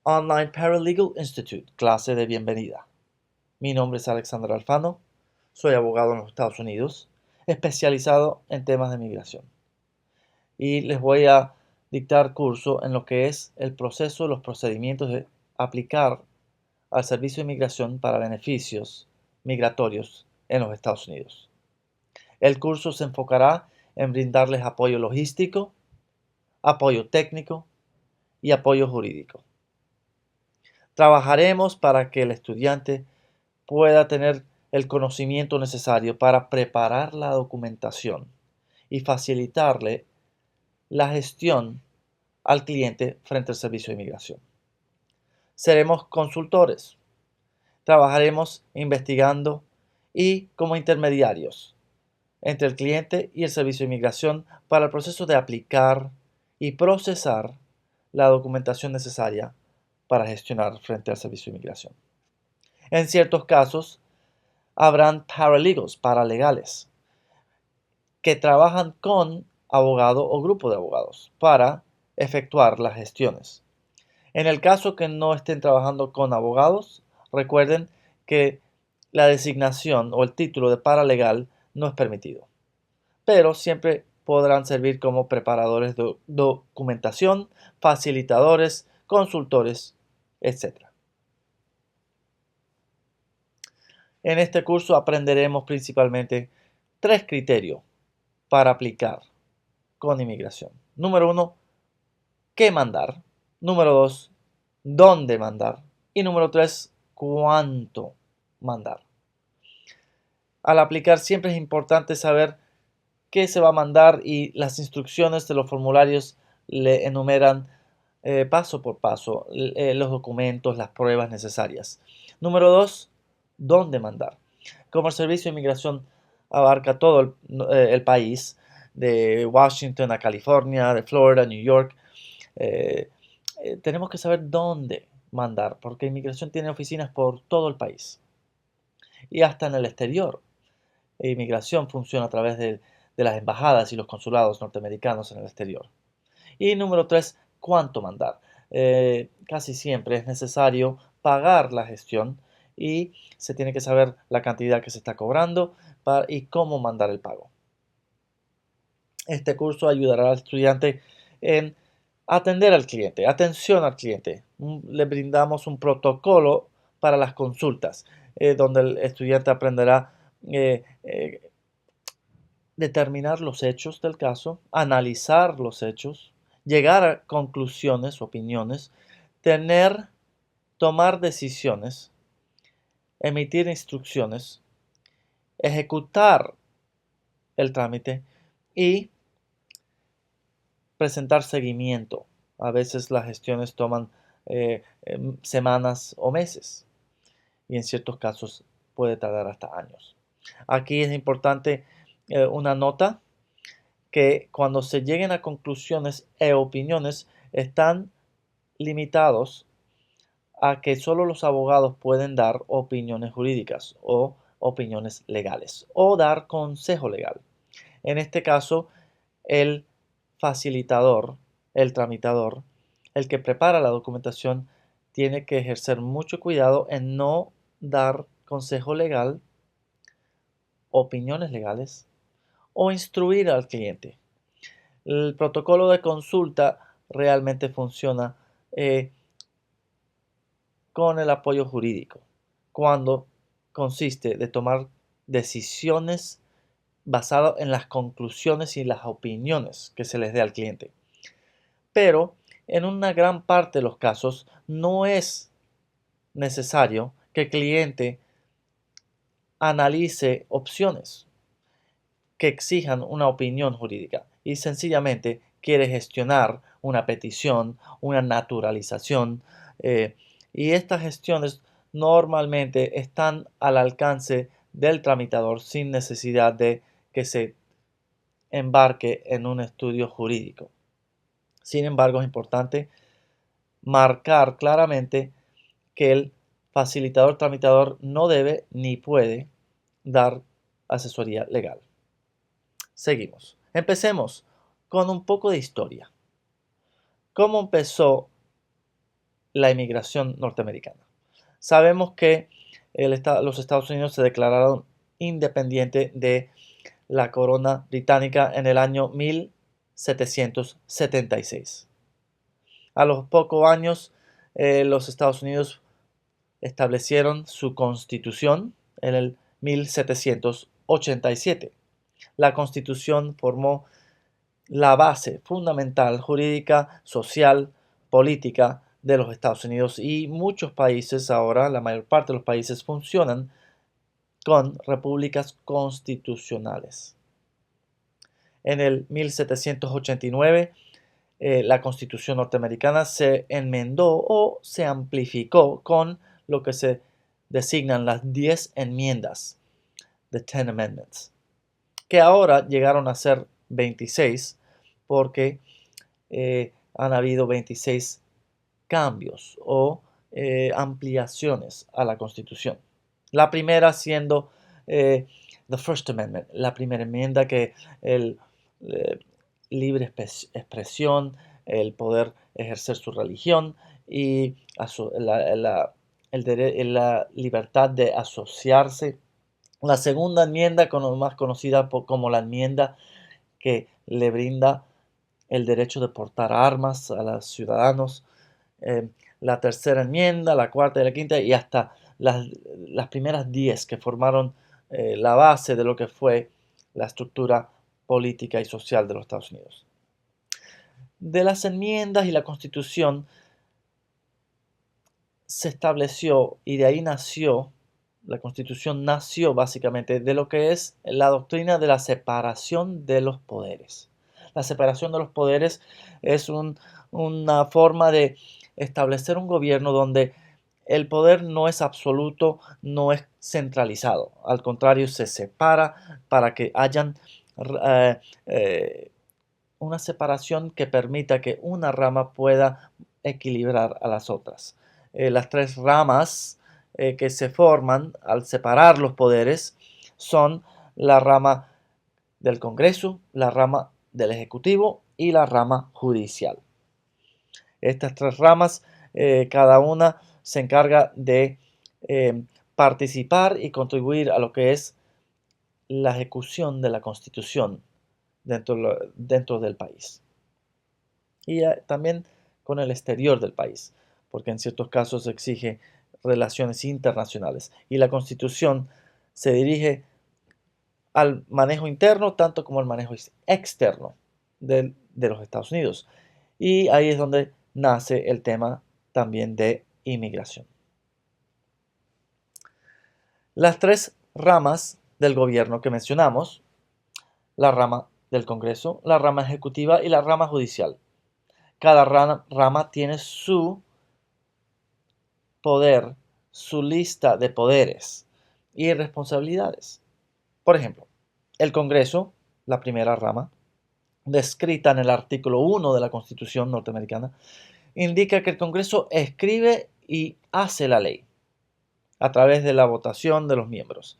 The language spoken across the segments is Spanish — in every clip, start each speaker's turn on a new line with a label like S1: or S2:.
S1: Online Paralegal Institute, clase de bienvenida. Mi nombre es Alexander Alfano, soy abogado en los Estados Unidos, especializado en temas de migración. Y les voy a dictar curso en lo que es el proceso, los procedimientos de aplicar al servicio de inmigración para beneficios migratorios en los Estados Unidos. El curso se enfocará en brindarles apoyo logístico, apoyo técnico y apoyo jurídico. Trabajaremos para que el estudiante pueda tener el conocimiento necesario para preparar la documentación y facilitarle la gestión al cliente frente al servicio de inmigración. Seremos consultores. Trabajaremos investigando y como intermediarios entre el cliente y el servicio de inmigración para el proceso de aplicar y procesar la documentación necesaria para gestionar frente al servicio de inmigración. En ciertos casos, habrán paralegales, que trabajan con abogado o grupo de abogados para efectuar las gestiones. En el caso que no estén trabajando con abogados, recuerden que la designación o el título de paralegal no es permitido, pero siempre podrán servir como preparadores de documentación, facilitadores, consultores, etc. En este curso aprenderemos principalmente 3 criterios para aplicar con inmigración. Número 1, ¿qué mandar? Número 2, ¿dónde mandar? Y número 3, ¿cuánto mandar? Al aplicar siempre es importante saber qué se va a mandar y las instrucciones de los formularios le enumeran paso por paso los documentos, las pruebas necesarias. Número 2, ¿dónde mandar? Como el Servicio de Inmigración abarca todo el país, de Washington a California, de Florida a New York, tenemos que saber dónde mandar, porque inmigración tiene oficinas por todo el país y hasta en el exterior. Inmigración funciona a través de las embajadas y los consulados norteamericanos en el exterior. Y número 3, ¿cuánto mandar? Casi siempre es necesario pagar la gestión y se tiene que saber la cantidad que se está cobrando y cómo mandar el pago. Este curso ayudará al estudiante en atender al cliente, atención al cliente. Le brindamos un protocolo para las consultas, donde el estudiante aprenderá determinar los hechos del caso, analizar los hechos, llegar a conclusiones, opiniones, tomar decisiones, emitir instrucciones, ejecutar el trámite y presentar seguimiento. A veces las gestiones toman semanas o meses y en ciertos casos puede tardar hasta años. Aquí es importante una nota que cuando se lleguen a conclusiones e opiniones están limitados a que solo los abogados pueden dar opiniones jurídicas o opiniones legales o dar consejo legal. En este caso, el facilitador, el tramitador, el que prepara la documentación, tiene que ejercer mucho cuidado en no dar consejo legal, opiniones legales o instruir al cliente. El protocolo de consulta realmente funciona con el apoyo jurídico, cuando consiste de tomar decisiones basadas en las conclusiones y las opiniones que se les dé al cliente. Pero en una gran parte de los casos no es necesario que el cliente analice opciones que exijan una opinión jurídica y sencillamente quiere gestionar una petición, una naturalización, y estas gestiones normalmente están al alcance del tramitador sin necesidad de que se embarque en un estudio jurídico. Sin embargo, es importante marcar claramente que el facilitador tramitador no debe ni puede dar asesoría legal. Seguimos. Empecemos con un poco de historia. ¿Cómo empezó la inmigración norteamericana. Sabemos que los Estados Unidos se declararon independientes de la corona británica en el año 1776. A los pocos años, los Estados Unidos establecieron su constitución en el 1787. La constitución formó la base fundamental jurídica, social, política de los Estados Unidos, y muchos países ahora, la mayor parte de los países, funcionan con repúblicas constitucionales. En el 1789, la Constitución norteamericana se enmendó o se amplificó con lo que se designan las 10 enmiendas, the 10 Amendments, que ahora llegaron a ser 26 porque han habido 26 cambios o ampliaciones a la Constitución. La primera siendo the First Amendment, la primera enmienda, que el libre expresión, el poder ejercer su religión y la libertad de asociarse. La segunda enmienda, más conocida como la enmienda que le brinda el derecho de portar armas a los ciudadanos. La tercera enmienda, la cuarta y la quinta, y hasta las primeras 10 que formaron la base de lo que fue la estructura política y social de los Estados Unidos. De las enmiendas y la Constitución se estableció, y de ahí nació, la Constitución nació básicamente de lo que es la doctrina de la separación de los poderes. La separación de los poderes es una forma de establecer un gobierno donde el poder no es absoluto, no es centralizado. Al contrario, se separa para que hayan una separación que permita que una rama pueda equilibrar a las otras. Las tres ramas que se forman al separar los poderes son la rama del Congreso, la rama del Ejecutivo y la rama judicial. Estas tres ramas, cada una se encarga de participar y contribuir a lo que es la ejecución de la Constitución dentro del país. Y también con el exterior del país, porque en ciertos casos exige relaciones internacionales. Y la Constitución se dirige al manejo interno tanto como al manejo externo de los Estados Unidos. Y ahí es donde nace el tema también de inmigración. Las tres ramas del gobierno que mencionamos, la rama del Congreso, la rama ejecutiva y la rama judicial. Cada rama tiene su poder, su lista de poderes y responsabilidades. Por ejemplo, el Congreso, la primera rama, descrita en el artículo 1 de la Constitución norteamericana, indica que el Congreso escribe y hace la ley a través de la votación de los miembros.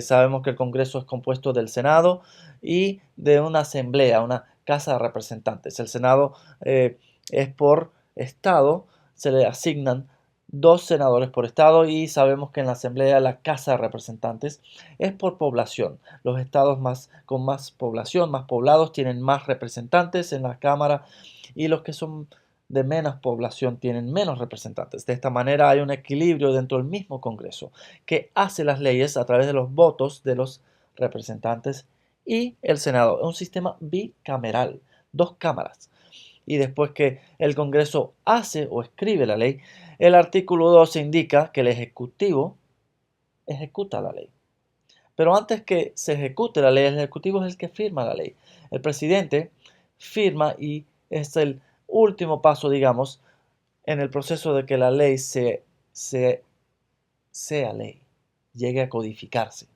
S1: Sabemos que el Congreso es compuesto del Senado y de una asamblea, una Casa de Representantes. El Senado es por estado, se le asignan 2 senadores por estado, y sabemos que en la Asamblea, la Casa de Representantes, es por población. Los estados con más población, más poblados, tienen más representantes en la Cámara, y los que son de menos población tienen menos representantes. De esta manera hay un equilibrio dentro del mismo Congreso que hace las leyes a través de los votos de los representantes y el Senado. Es un sistema bicameral, 2 cámaras. Y después que el Congreso hace o escribe la ley, el artículo 2 indica que el Ejecutivo ejecuta la ley. Pero antes que se ejecute la ley, el Ejecutivo es el que firma la ley. El presidente firma y es el último paso, digamos, en el proceso de que la ley sea ley, llegue a codificarse.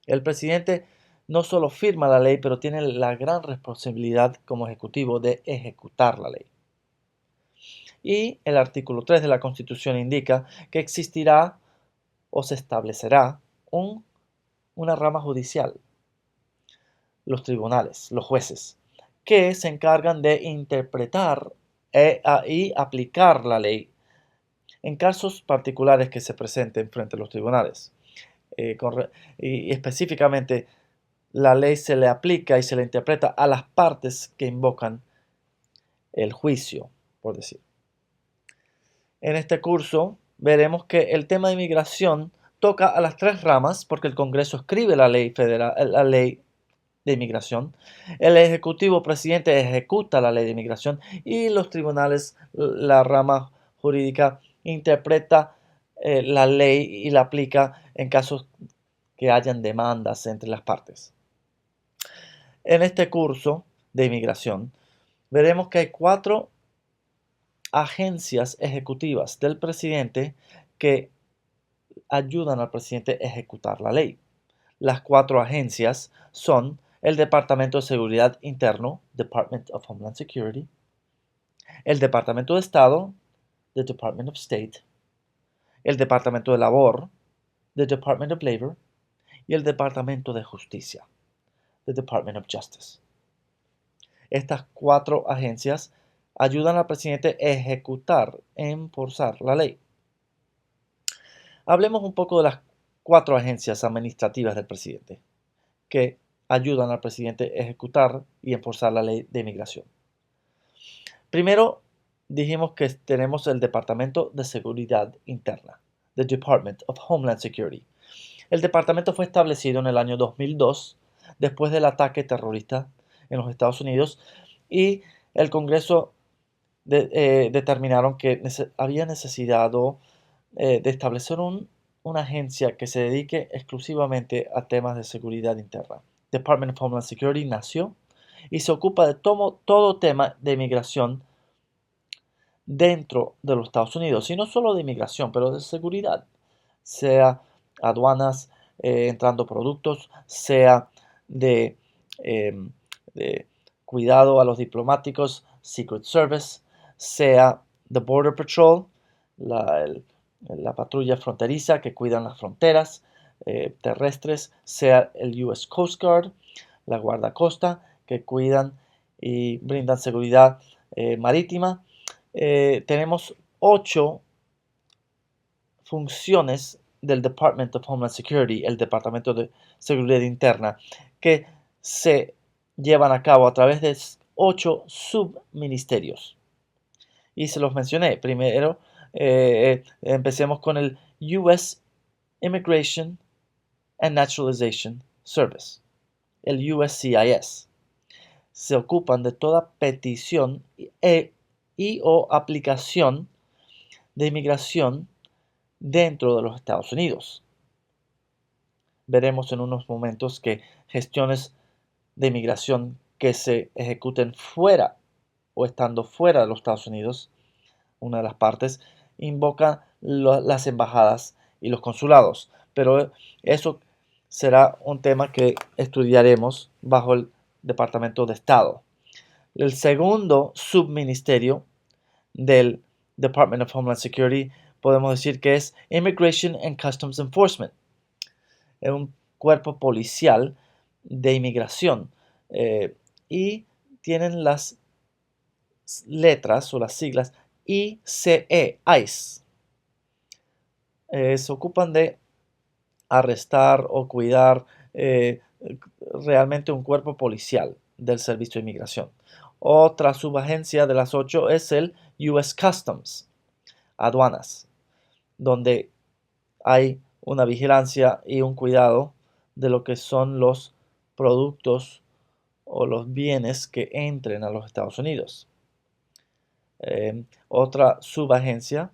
S1: El presidente no solo firma la ley, pero tiene la gran responsabilidad como ejecutivo de ejecutar la ley. Y el artículo 3 de la Constitución indica que existirá o se establecerá una rama judicial, los tribunales, los jueces, que se encargan de interpretar y aplicar la ley en casos particulares que se presenten frente a los tribunales. Y específicamente, la ley se le aplica y se le interpreta a las partes que invocan el juicio, por decir. En este curso veremos que el tema de inmigración toca a las tres ramas porque el Congreso escribe la ley federal, la ley de inmigración, el Ejecutivo presidente ejecuta la ley de inmigración y los tribunales, la rama jurídica, interpreta la ley y la aplica en casos que hayan demandas entre las partes. En este curso de inmigración veremos que hay 4 agencias ejecutivas del presidente que ayudan al presidente a ejecutar la ley. Las 4 agencias son el Departamento de Seguridad Interno, Department of Homeland Security, el Departamento de Estado, the Department of State, el Departamento de Labor, the Department of Labor, y el Departamento de Justicia, the Department of Justice. Estas 4 agencias ayudan al presidente a ejecutar, enforzar la ley. Hablemos un poco de las 4 agencias administrativas del presidente que ayudan al presidente a ejecutar y enforzar la ley de inmigración. Primero, dijimos que tenemos el Departamento de Seguridad Interna, the Department of Homeland Security. El departamento fue establecido en el año 2002, después del ataque terrorista en los Estados Unidos, y el Congreso determinaron que había necesidad de establecer una agencia que se dedique exclusivamente a temas de seguridad interna. Department of Homeland Security nació y se ocupa de todo tema de inmigración dentro de los Estados Unidos, y no solo de inmigración, pero de seguridad, sea aduanas, entrando productos, sea de, de cuidado a los diplomáticos, Secret Service, sea the Border Patrol, la patrulla fronteriza que cuidan las fronteras terrestres, sea el US Coast Guard, la guardacosta que cuidan y brindan seguridad marítima. Tenemos 8 funciones del Department of Homeland Security, el Departamento de Seguridad Interna, que se llevan a cabo a través de 8 subministerios. Y se los mencioné. Primero, empecemos con el US Immigration and Naturalization Service, el USCIS. Se ocupan de toda petición o aplicación de inmigración dentro de los Estados Unidos. Veremos en unos momentos que gestiones de inmigración que se ejecuten fuera o estando fuera de los Estados Unidos, una de las partes, invoca las embajadas y los consulados. Pero eso será un tema que estudiaremos bajo el Departamento de Estado. El segundo subministerio del Department of Homeland Security podemos decir que es Immigration and Customs Enforcement. Es un cuerpo policial de inmigración y tienen las letras o las siglas ICE, ICE. Se ocupan de arrestar o cuidar realmente un cuerpo policial del Servicio de Inmigración. Otra subagencia de las 8 es el US Customs, aduanas, donde hay una vigilancia y un cuidado de lo que son los productos o los bienes que entren a los Estados Unidos. Otra subagencia,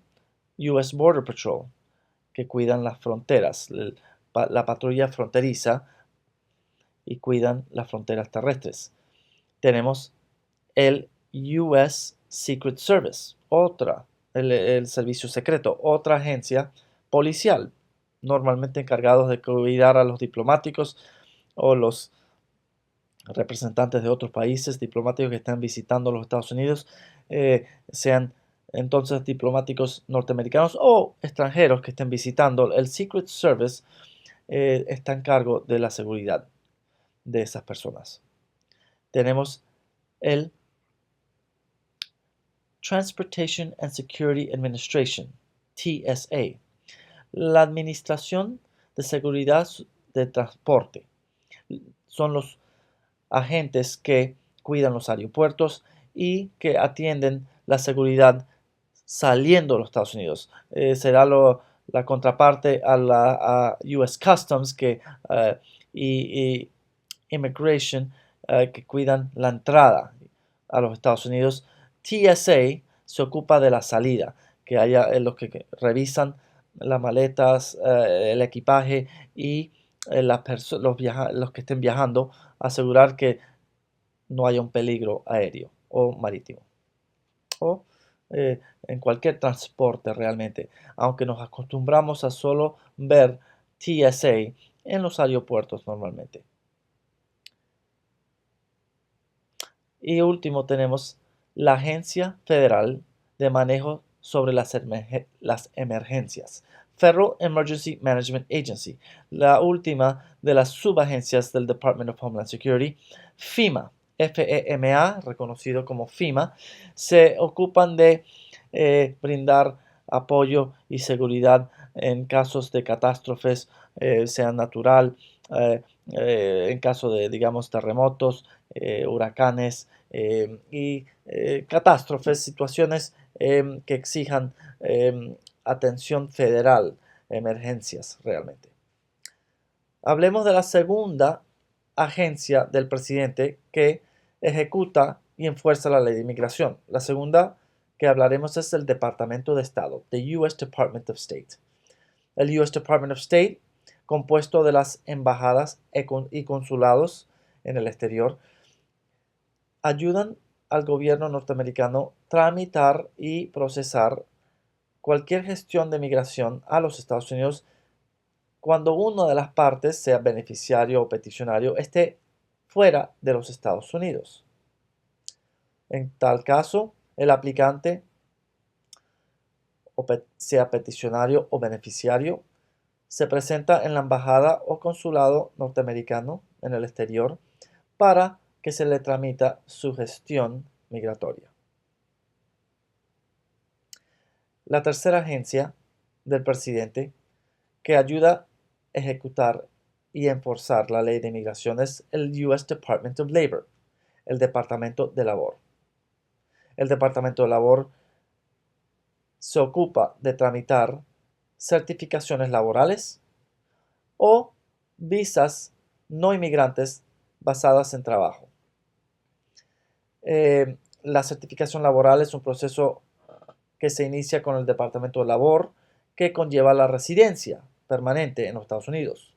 S1: US Border Patrol, que cuidan las fronteras, la patrulla fronteriza y cuidan las fronteras terrestres. Tenemos el US Secret Service, el servicio secreto, otra agencia policial, normalmente encargados de cuidar a los diplomáticos o los representantes de otros países diplomáticos que están visitando los Estados Unidos, sean entonces diplomáticos norteamericanos o extranjeros que estén visitando. El Secret Service está en cargo de la seguridad de esas personas. Tenemos el Transportation and Security Administration, TSA, la Administración de Seguridad de Transporte. Son los agentes que cuidan los aeropuertos y que atienden la seguridad saliendo de los Estados Unidos. Será la contraparte a la US Customs y Immigration que cuidan la entrada a los Estados Unidos. TSA se ocupa de la salida, que haya los que revisan las maletas, el equipaje y los que estén viajando, asegurar que no haya un peligro aéreo o marítimo o en cualquier transporte realmente, aunque nos acostumbramos a solo ver TSA en los aeropuertos normalmente. Y último tenemos la Agencia Federal de Manejo sobre las Emergencias, Federal Emergency Management Agency, la última de las subagencias del Department of Homeland Security. FEMA, FEMA, reconocido como FEMA, se ocupan de brindar apoyo y seguridad en casos de catástrofes, sean natural, en caso de, digamos, terremotos, huracanes y catástrofes, situaciones que exijan atención federal, emergencias realmente. Hablemos de la segunda agencia del presidente que ejecuta y enfuerza la ley de inmigración. La segunda que hablaremos es el Departamento de Estado, the US Department of State. El US Department of State, compuesto de las embajadas y consulados en el exterior, ayudan al gobierno norteamericano a tramitar y procesar cualquier gestión de migración a los Estados Unidos cuando una de las partes, sea beneficiario o peticionario, esté fuera de los Estados Unidos. En tal caso, el aplicante, sea peticionario o beneficiario, se presenta en la embajada o consulado norteamericano en el exterior para que se le tramita su gestión migratoria. La tercera agencia del presidente que ayuda a ejecutar y enforzar la ley de inmigración es el US Department of Labor, el Departamento de Labor. El Departamento de Labor se ocupa de tramitar certificaciones laborales o visas no inmigrantes basadas en trabajo. La certificación laboral es un proceso que se inicia con el Departamento de Labor que conlleva la residencia permanente en los Estados Unidos.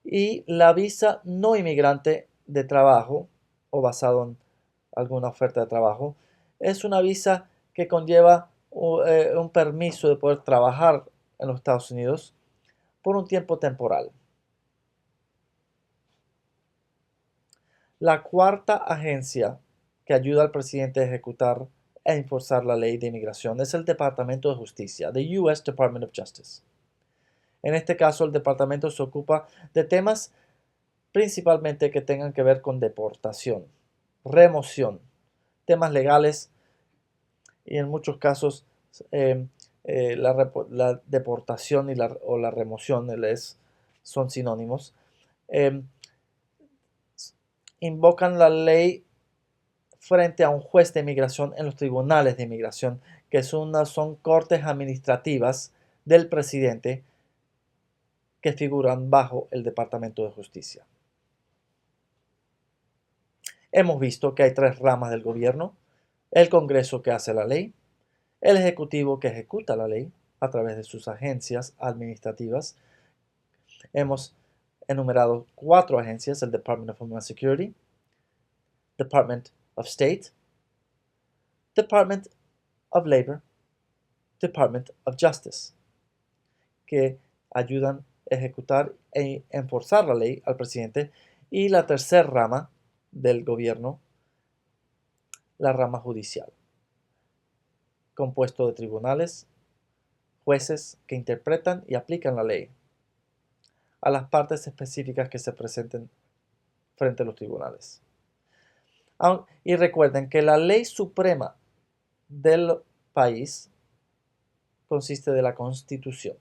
S1: Y la visa no inmigrante de trabajo o basado en alguna oferta de trabajo es una visa que conlleva un permiso de poder trabajar en los Estados Unidos por un tiempo temporal. La cuarta agencia que ayuda al presidente a ejecutar e enforzar la ley de inmigración es el Departamento de Justicia, the US Department of Justice. En este caso, el departamento se ocupa de temas principalmente que tengan que ver con deportación, remoción, temas legales y en muchos casos la deportación o la remoción son sinónimos. Invocan la ley frente a un juez de inmigración en los tribunales de inmigración, que son cortes administrativas del presidente que figuran bajo el Departamento de Justicia. Hemos visto que hay tres ramas del gobierno: el Congreso, que hace la ley; el Ejecutivo, que ejecuta la ley a través de sus agencias administrativas. Hemos enumerado 4 agencias: el Department of Homeland Security, Department of State, Department of Labor, Department of Justice, que ayudan a ejecutar e enforzar la ley al presidente. Y la tercera rama del gobierno, la rama judicial, compuesto de tribunales, jueces que interpretan y aplican la ley a las partes específicas que se presenten frente a los tribunales. Y recuerden que la ley suprema del país consiste de la Constitución.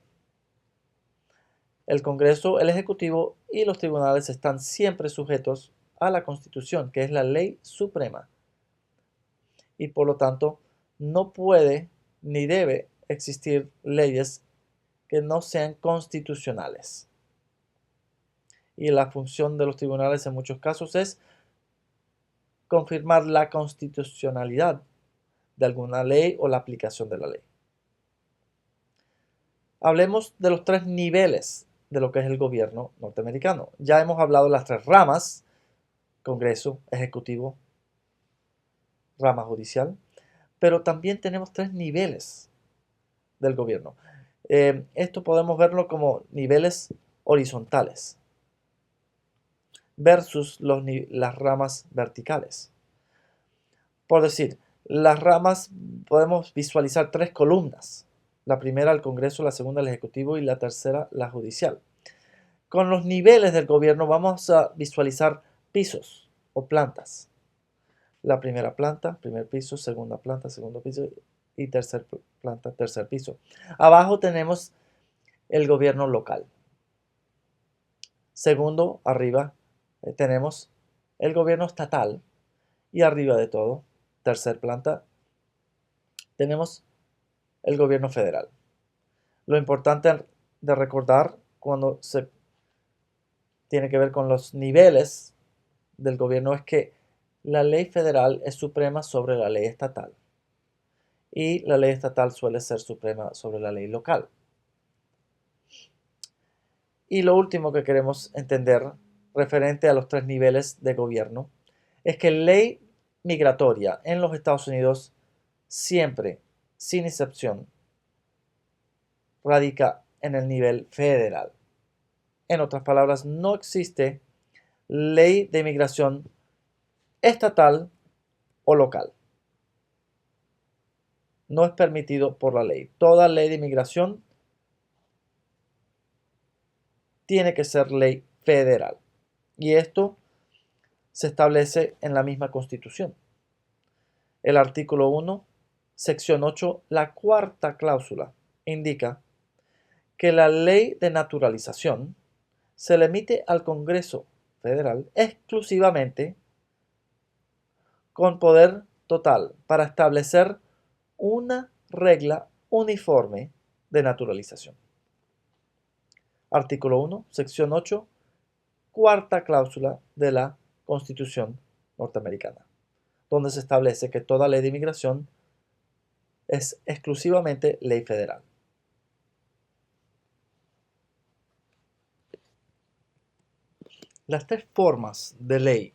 S1: El Congreso, el Ejecutivo y los tribunales están siempre sujetos a la Constitución, que es la ley suprema. Y por lo tanto, no puede ni debe existir leyes que no sean constitucionales. Y la función de los tribunales en muchos casos es confirmar la constitucionalidad de alguna ley o la aplicación de la ley. Hablemos de los tres niveles de lo que es el gobierno norteamericano. Ya hemos hablado de las tres ramas: Congreso, Ejecutivo, rama judicial, pero también tenemos tres niveles del gobierno. Esto podemos verlo como niveles horizontales versus las ramas verticales. Por decir, las ramas podemos visualizar tres columnas: la primera el Congreso, la segunda el Ejecutivo y la tercera la judicial. Con los niveles del gobierno vamos a visualizar pisos o plantas. La primera planta, primer piso; segunda planta, segundo piso; y tercer planta, tercer piso. Abajo tenemos el gobierno local. Segundo, arriba tenemos el gobierno estatal. Y arriba de todo, tercer planta, tenemos el gobierno federal. Lo importante de recordar cuando se tiene que ver con los niveles del gobierno es que la ley federal es suprema sobre la ley estatal y la ley estatal suele ser suprema sobre la ley local. Y lo último que queremos entender referente a los tres niveles de gobierno es que la ley migratoria en los Estados Unidos siempre, sin excepción, radica en el nivel federal. En otras palabras, no existe ley de inmigración estatal o local. No es permitido por la ley. Toda ley de inmigración tiene que ser ley federal. Y esto se establece en la misma Constitución. El artículo 1, sección 8, la cuarta cláusula, indica que la ley de naturalización se le emite al Congreso Federal exclusivamente con poder total para establecer una regla uniforme de naturalización. Artículo 1, sección 8, cuarta cláusula de la Constitución norteamericana, donde se establece que toda ley de inmigración es exclusivamente ley federal. Las tres formas de ley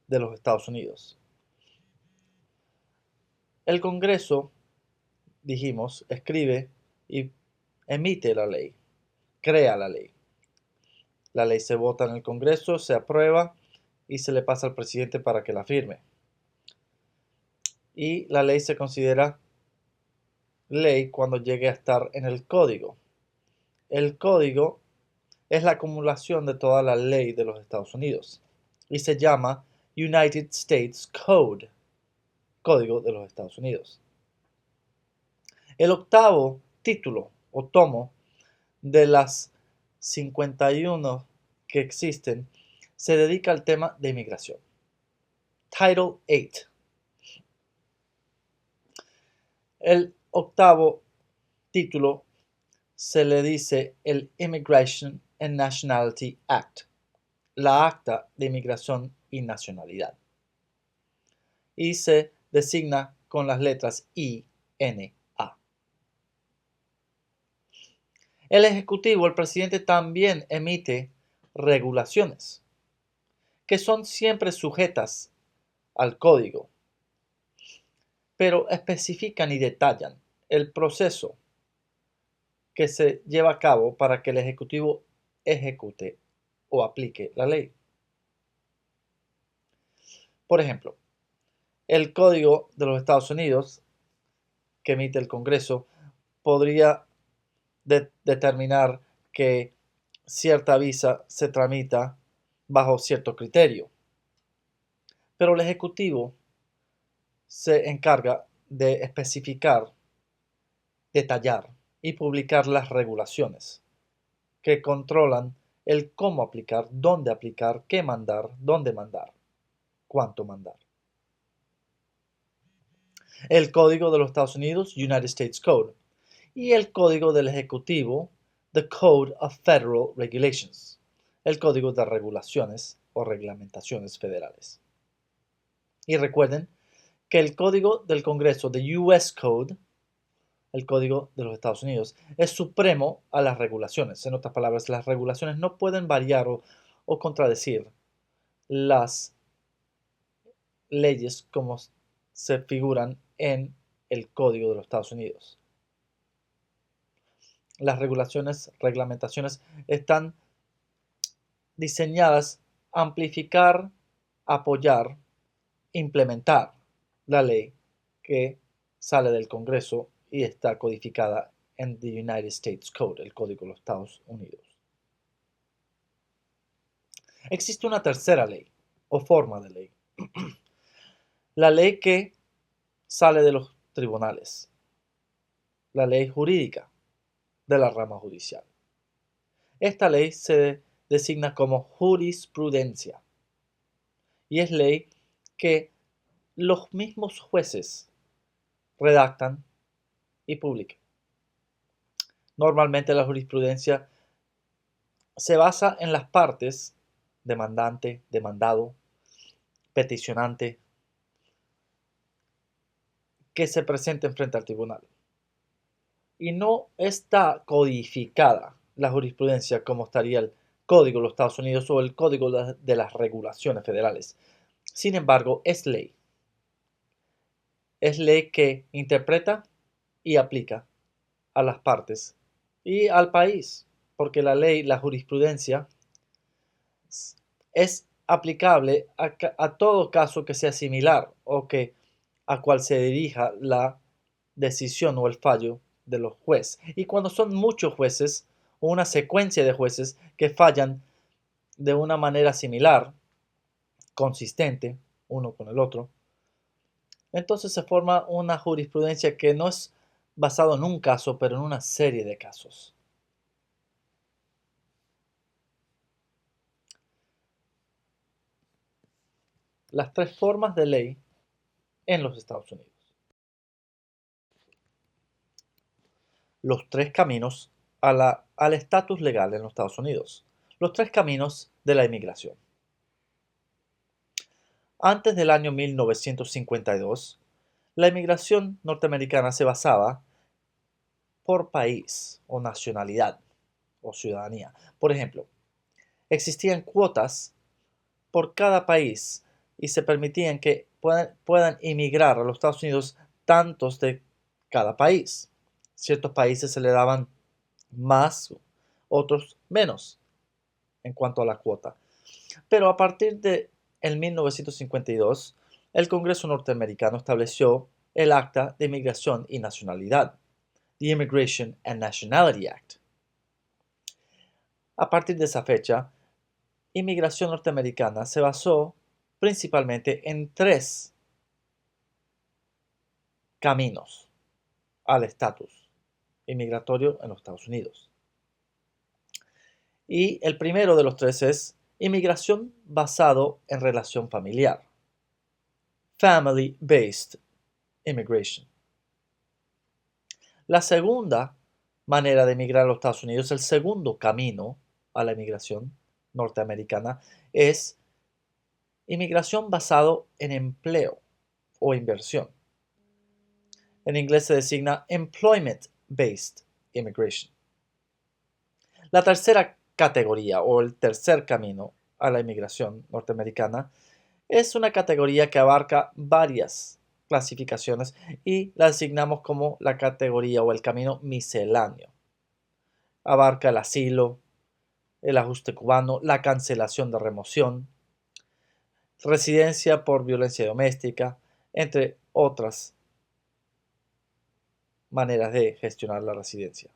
S1: de los Estados Unidos. El Congreso, dijimos, escribe y emite la ley, crea la ley. La ley se vota en el Congreso, se aprueba y se le pasa al presidente para que la firme. Y la ley se considera ley cuando llegue a estar en el código. El código es la acumulación de toda la ley de los Estados Unidos y se llama United States Code, Código de los Estados Unidos. El octavo título o tomo de las 51 que existen se dedica al tema de inmigración. Title 8. El octavo título se le dice el Immigration and Nationality Act, la Acta de Inmigración y Nacionalidad, y se designa con las letras INA. El Ejecutivo, el presidente, también emite regulaciones que son siempre sujetas al código, pero especifican y detallan el proceso que se lleva a cabo para que el Ejecutivo ejecute o aplique la ley. Por ejemplo, el Código de los Estados Unidos que emite el Congreso podría determinar que cierta visa se tramita bajo cierto criterio, Pero el Ejecutivo se encarga de especificar, detallar y publicar las regulaciones que controlan el cómo aplicar, qué mandar, dónde mandar, cuánto mandar. El Código de los Estados Unidos, United States Code, y el Código del Ejecutivo, the Code of Federal Regulations, el Código de Regulaciones o Reglamentaciones Federales. Y recuerden que el Código del Congreso, the US Code, el Código de los Estados Unidos, es supremo a las regulaciones. En otras palabras, las regulaciones no pueden variar o contradecir las leyes como se figuran en el Código de los Estados Unidos. Las reglamentaciones están diseñadas a amplificar, apoyar, implementar la ley que sale del Congreso y está codificada en the United States Code, el Código de los Estados Unidos. Existe una tercera ley o forma de ley. La ley que sale de los tribunales, la ley jurídica de la rama judicial. Esta ley se designa como jurisprudencia y es ley que los mismos jueces redactan y publican. Normalmente la jurisprudencia se basa en las partes demandante, demandado, peticionante, que se presenten frente al tribunal. Y no está codificada la jurisprudencia como estaría el Código de los Estados Unidos o el Código de las Regulaciones Federales. Sin embargo, es ley. Es ley que interpreta y aplica a las partes y al país, porque la ley, la jurisprudencia, es aplicable a todo caso que sea similar o que a cual se dirija la decisión o el fallo de los jueces. Y cuando son muchos jueces o una secuencia de jueces que fallan de una manera similar, consistente, uno con el otro, entonces se forma una jurisprudencia que no es basado en un caso, pero en una serie de casos. Las tres formas de ley en los Estados Unidos. Los tres caminos al estatus legal en los Estados Unidos. Los tres caminos de la inmigración. Antes del año 1952, la inmigración norteamericana se basaba por país o nacionalidad o ciudadanía. Por ejemplo, existían cuotas por cada país y se permitían que puedan inmigrar a los Estados Unidos tantos de cada país. Ciertos países se le daban más, otros menos en cuanto a la cuota. Pero a partir de 1952, el Congreso norteamericano estableció el Acta de Inmigración y Nacionalidad, the Immigration and Nationality Act. A partir de esa fecha, inmigración norteamericana se basó principalmente en tres caminos al estatus inmigratorio en los Estados Unidos. Y el primero de los tres es inmigración basado en relación familiar, family-based immigration. La segunda manera de emigrar a los Estados Unidos, el segundo camino a la inmigración norteamericana, es inmigración basado en empleo o inversión. En inglés se designa employment-based immigration. La tercera categoría o el tercer camino a la inmigración norteamericana es una categoría que abarca varias clasificaciones y la designamos como la categoría o el camino misceláneo. Abarca el asilo, el ajuste cubano, la cancelación de remoción, residencia por violencia doméstica, entre otras maneras de gestionar la residencia.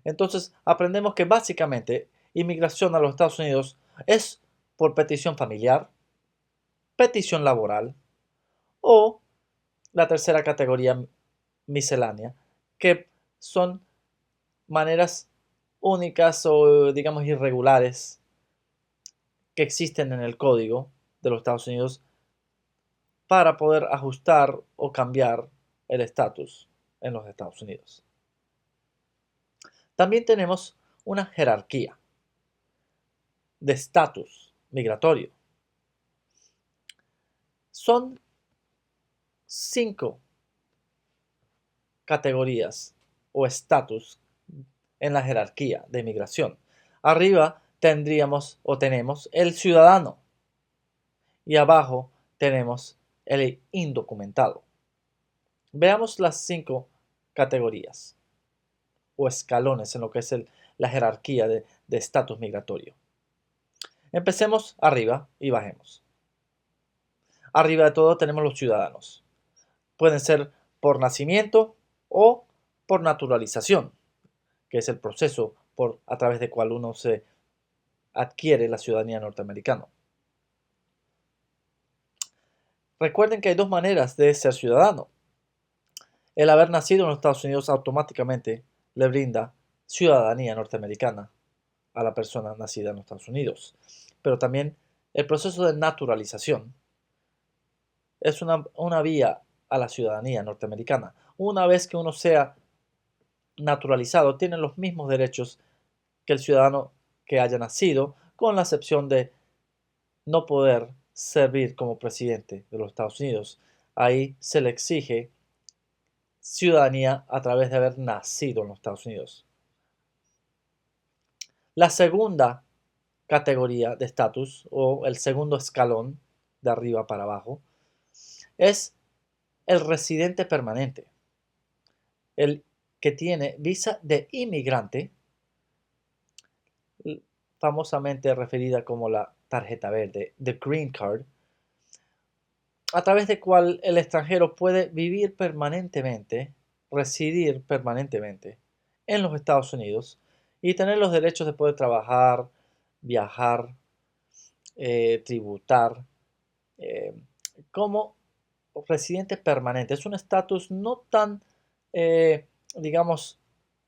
S1: Entonces, aprendemos que básicamente inmigración a los Estados Unidos es por petición familiar, petición laboral, o la tercera categoría miscelánea, que son maneras únicas o digamos irregulares que existen en el código de los Estados Unidos para poder ajustar o cambiar el estatus en los Estados Unidos. También tenemos una jerarquía de estatus migratorio. Son 5 categorías o estatus en la jerarquía de migración. Arriba tendríamos o tenemos el ciudadano y abajo tenemos el indocumentado. Veamos las 5 categorías o escalones en lo que es la jerarquía de estatus migratorio. Empecemos arriba y bajemos. Arriba de todo tenemos los ciudadanos. Pueden ser por nacimiento o por naturalización, que es el proceso a través del cual uno se adquiere la ciudadanía norteamericana. Recuerden que hay 2 maneras de ser ciudadano. El haber nacido en los Estados Unidos automáticamente le brinda ciudadanía norteamericana a la persona nacida en los Estados Unidos. Pero también el proceso de naturalización es una vía a la ciudadanía norteamericana. Una vez que uno sea naturalizado, tiene los mismos derechos que el ciudadano que haya nacido, con la excepción de no poder servir como presidente de los Estados Unidos. Ahí se le exige ciudadanía a través de haber nacido en los Estados Unidos. La segunda categoría de estatus o el segundo escalón de arriba para abajo es el residente permanente, el que tiene visa de inmigrante, famosamente referida como la tarjeta verde, the green card, a través de cual el extranjero puede vivir permanentemente, residir permanentemente en los Estados Unidos y tener los derechos de poder trabajar, viajar, tributar, como residente permanente. Es un estatus no tan, digamos,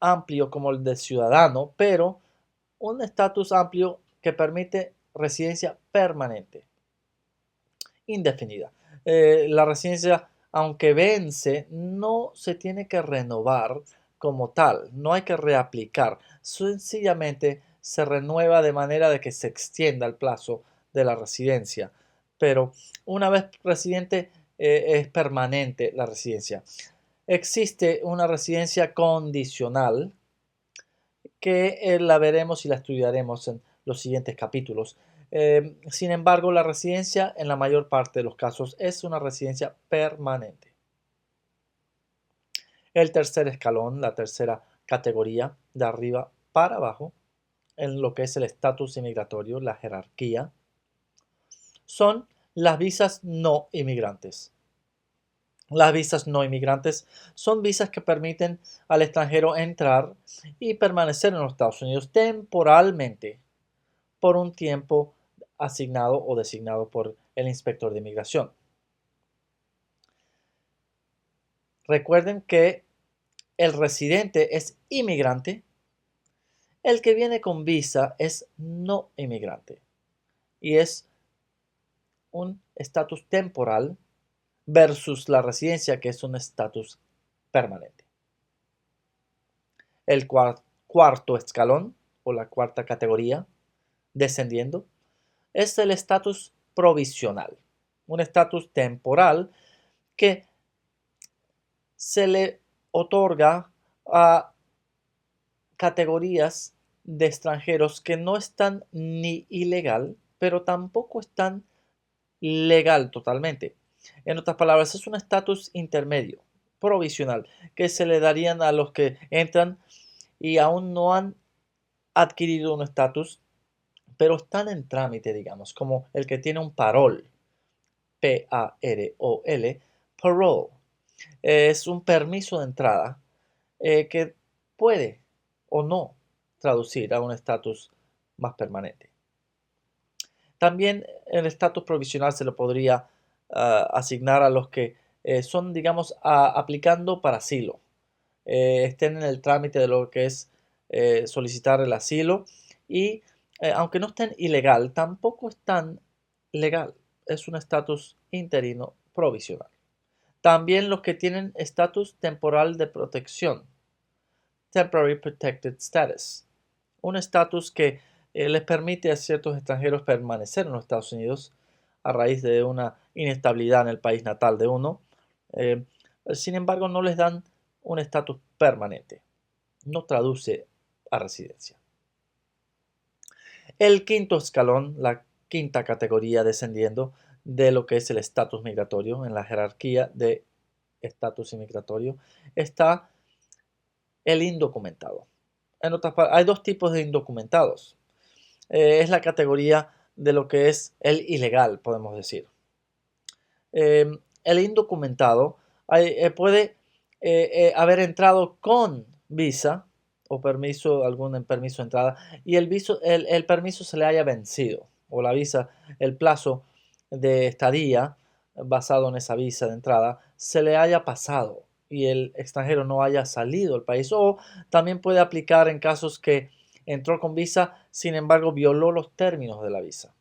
S1: amplio como el de ciudadano, pero un estatus amplio que permite residencia permanente, indefinida. La residencia, aunque vence, no se tiene que renovar como tal, no hay que reaplicar, sencillamente se renueva de manera de que se extienda el plazo de la residencia, pero una vez residente es permanente la residencia. Existe una residencia condicional que la veremos y la estudiaremos en los siguientes capítulos. Sin embargo, la residencia en la mayor parte de los casos es una residencia permanente. El tercer escalón, la tercera categoría, de arriba para abajo, en lo que es el estatus inmigratorio, la jerarquía, son las visas no inmigrantes. Las visas no inmigrantes son visas que permiten al extranjero entrar y permanecer en los Estados Unidos temporalmente por un tiempo asignado o designado por el inspector de inmigración. Recuerden que el residente es inmigrante, el que viene con visa es no inmigrante y es un estatus temporal versus la residencia, que es un estatus permanente. El cuarto escalón o la cuarta categoría, descendiendo, es el estatus provisional, un estatus temporal que se le otorga a categorías de extranjeros que no están ni ilegal, pero tampoco están legal totalmente. En otras palabras, es un estatus intermedio, provisional, que se le darían a los que entran y aún no han adquirido un estatus, pero están en trámite, digamos, como el que tiene un parol, P-A-R-O-L, parole. Es un permiso de entrada que puede o no traducir a un estatus más permanente. También el estatus provisional se lo podría asignar a los que son, digamos, aplicando para asilo. Estén en el trámite de lo que es solicitar el asilo y aunque no estén ilegal, tampoco están legal. Es un estatus interino provisional. También los que tienen estatus temporal de protección, Temporary Protected Status, un estatus que les permite a ciertos extranjeros permanecer en los Estados Unidos a raíz de una inestabilidad en el país natal de uno. Eh, Sin embargo, no les dan un estatus permanente. No traduce a residencia. El quinto escalón, la quinta categoría descendiendo de lo que es el estatus migratorio en la jerarquía de estatus inmigratorio, está el indocumentado. Hay dos tipos de indocumentados. Es la categoría de lo que es el ilegal, podemos decir. El indocumentado puede haber entrado con visa o permiso, algún permiso de entrada, y el permiso se le haya vencido, o la visa, el plazo de estadía basado en esa visa de entrada, se le haya pasado y el extranjero no haya salido del país, o también puede aplicar en casos que entró con visa, sin embargo violó los términos de la visa.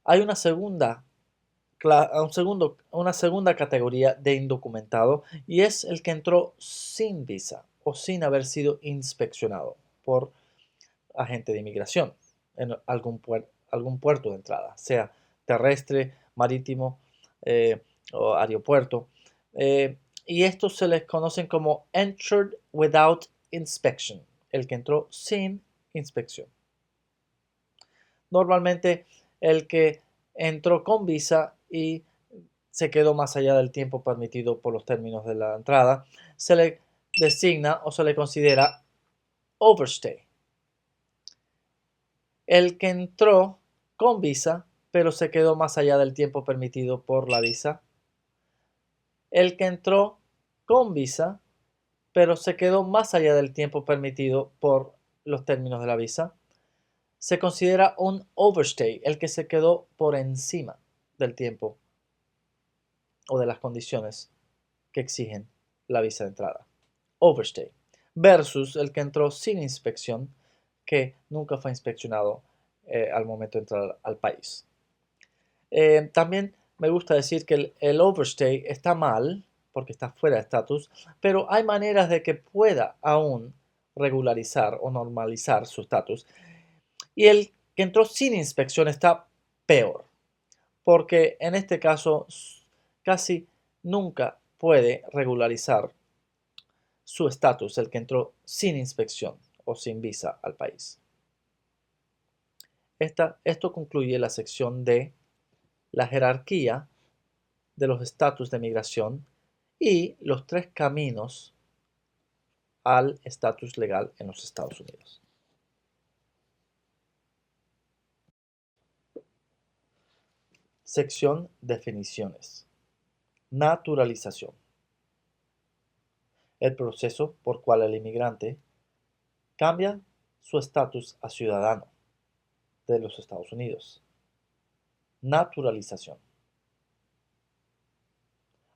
S1: Hay una segunda categoría de indocumentado y es el que entró sin visa o sin haber sido inspeccionado por agente de inmigración en algún puerto de entrada, sea terrestre, marítimo o aeropuerto. Y estos se les conocen como entered without inspection, el que entró sin inspección. Normalmente el que entró con visa y se quedó más allá del tiempo permitido por los términos de la entrada, se le designa o se le considera overstay. El que entró con visa, pero se quedó más allá del tiempo permitido por la visa. El que entró con visa, pero se quedó más allá del tiempo permitido por los términos de la visa. Se considera un overstay, el que se quedó por encima del tiempo o de las condiciones que exigen la visa de entrada. Overstay. Versus el que entró sin inspección, que nunca fue inspeccionado al momento de entrar al país. También me gusta decir que el overstay está mal, porque está fuera de estatus, pero hay maneras de que pueda aún regularizar o normalizar su estatus. Y el que entró sin inspección está peor, porque en este caso casi nunca puede regularizar su estatus, el que entró sin inspección o sin visa al país. Esto concluye la sección de la jerarquía de los estatus de migración y los tres caminos al estatus legal en los Estados Unidos. Sección Definiciones. Naturalización. El proceso por cual el inmigrante cambia su estatus a ciudadano de los Estados Unidos. Naturalización.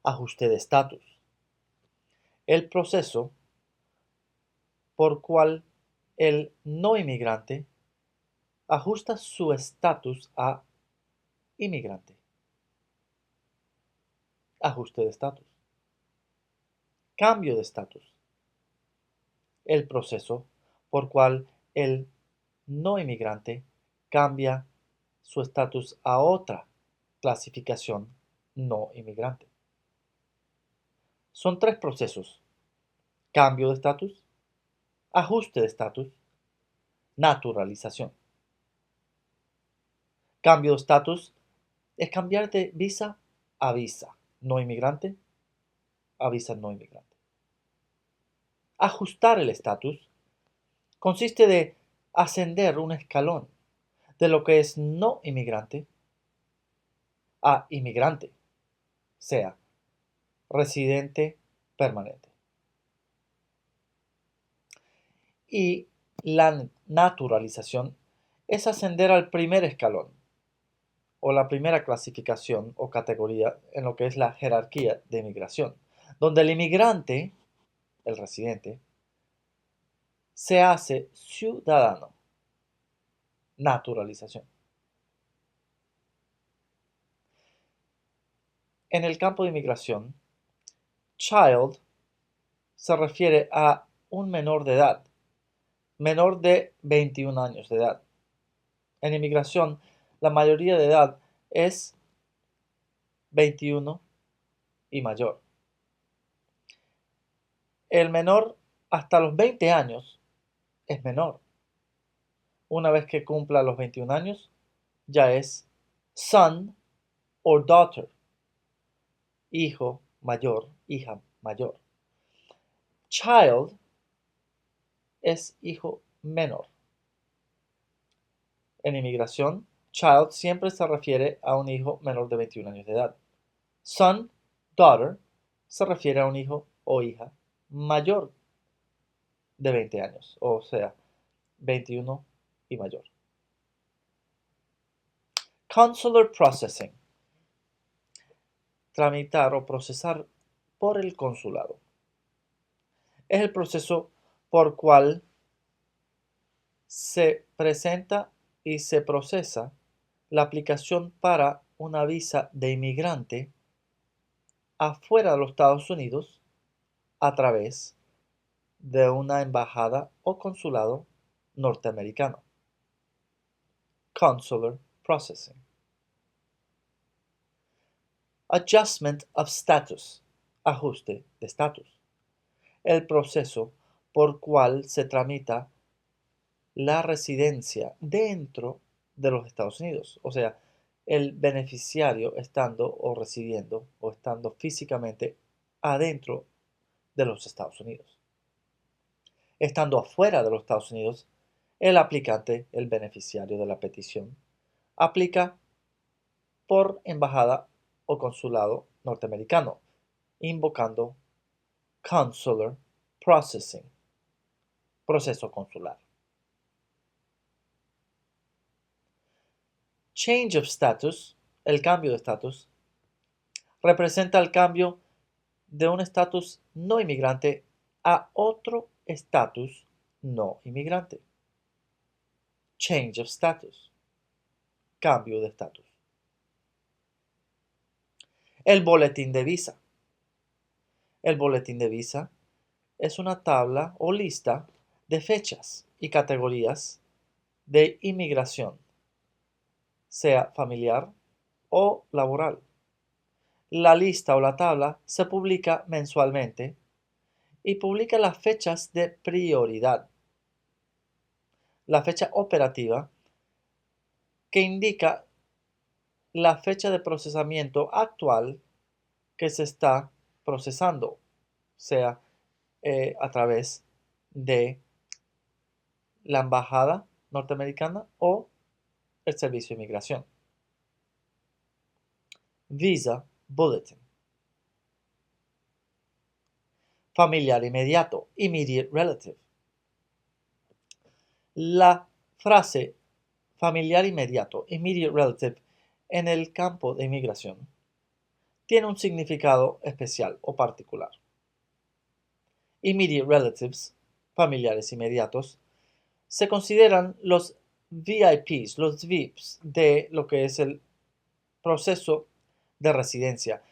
S1: Ajuste de estatus. El proceso por cual el no inmigrante ajusta su estatus a inmigrante. Ajuste de estatus. Cambio de estatus. El proceso por cual el no inmigrante cambia su estatus a otra clasificación no inmigrante. Son tres procesos: cambio de estatus, ajuste de estatus, naturalización. Cambio de estatus es cambiar de visa a visa no inmigrante a visa no inmigrante. Ajustar el estatus consiste de ascender un escalón de lo que es no inmigrante a inmigrante, sea residente permanente. Y la naturalización es ascender al primer escalón o la primera clasificación o categoría en lo que es la jerarquía de inmigración, donde el inmigrante, el residente, se hace ciudadano. Naturalización. En el campo de inmigración, child se refiere a un menor de edad, menor de 21 años de edad. En inmigración, la mayoría de edad es 21 y mayor. El menor hasta los 20 años es menor. Una vez que cumpla los 21 años, ya es son or daughter, hijo mayor, hija mayor. Child es hijo menor. En inmigración, child siempre se refiere a un hijo menor de 21 años de edad. Son, daughter, se refiere a un hijo o hija mayor de 20 años, o sea, 21 y mayor. Consular processing. Tramitar o procesar por el consulado. Es el proceso por cual se presenta y se procesa la aplicación para una visa de inmigrante afuera de los Estados Unidos a través de una embajada o consulado norteamericano. Consular processing. Adjustment of status. Ajuste de estatus. El proceso por cual se tramita la residencia dentro de los Estados Unidos. O sea, el beneficiario estando o residiendo o estando físicamente adentro de los Estados Unidos. Estando afuera de los Estados Unidos, el aplicante, el beneficiario de la petición, aplica por embajada o consulado norteamericano, invocando consular processing, proceso consular. Change of status, el cambio de estatus, representa el cambio de un estatus no inmigrante a otro estatus no inmigrante. Change of status, cambio de estatus. El boletín de visa. El boletín de visa es una tabla o lista de fechas y categorías de inmigración, sea familiar o laboral. La lista o la tabla se publica mensualmente y publica las fechas de prioridad. La fecha operativa que indica la fecha de procesamiento actual que se está procesando, sea a través de la embajada norteamericana o el servicio de inmigración. Visa Bulletin. Familiar inmediato, immediate relative. La frase familiar inmediato, immediate relative, en el campo de inmigración tiene un significado especial o particular. Immediate relatives, familiares inmediatos, se consideran los VIPs, los VIPs de lo que es el proceso de residencia.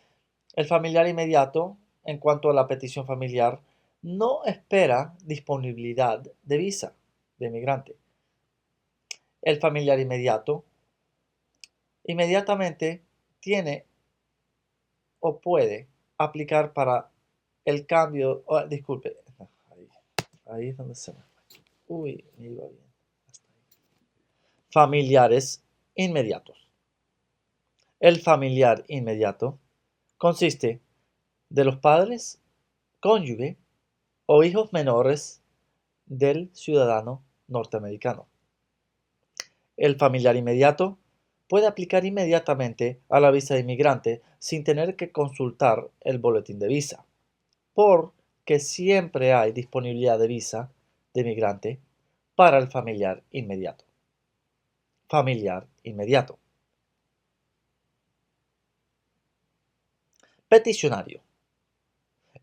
S1: El familiar inmediato, en cuanto a la petición familiar, no espera disponibilidad de visa de inmigrante. El familiar inmediato inmediatamente tiene o puede aplicar para el cambio, disculpe, ahí es donde se me fue. Uy, me iba bien. Hasta ahí. Familiares inmediatos. El familiar inmediato consiste de los padres, cónyuge o hijos menores del ciudadano norteamericano. El familiar inmediato puede aplicar inmediatamente a la visa de inmigrante sin tener que consultar el boletín de visa, porque siempre hay disponibilidad de visa de inmigrante para el familiar inmediato. familiar inmediato. Peticionario.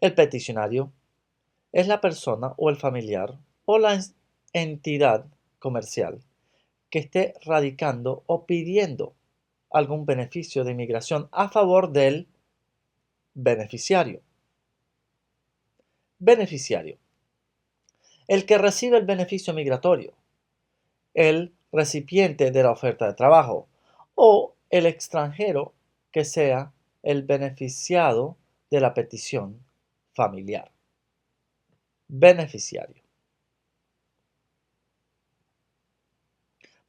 S1: El peticionario es la persona o el familiar o la entidad comercial que esté radicando o pidiendo algún beneficio de inmigración a favor del beneficiario. Beneficiario. El que recibe el beneficio migratorio, el recipiente de la oferta de trabajo o el extranjero que sea el beneficiado de la petición familiar. Beneficiario.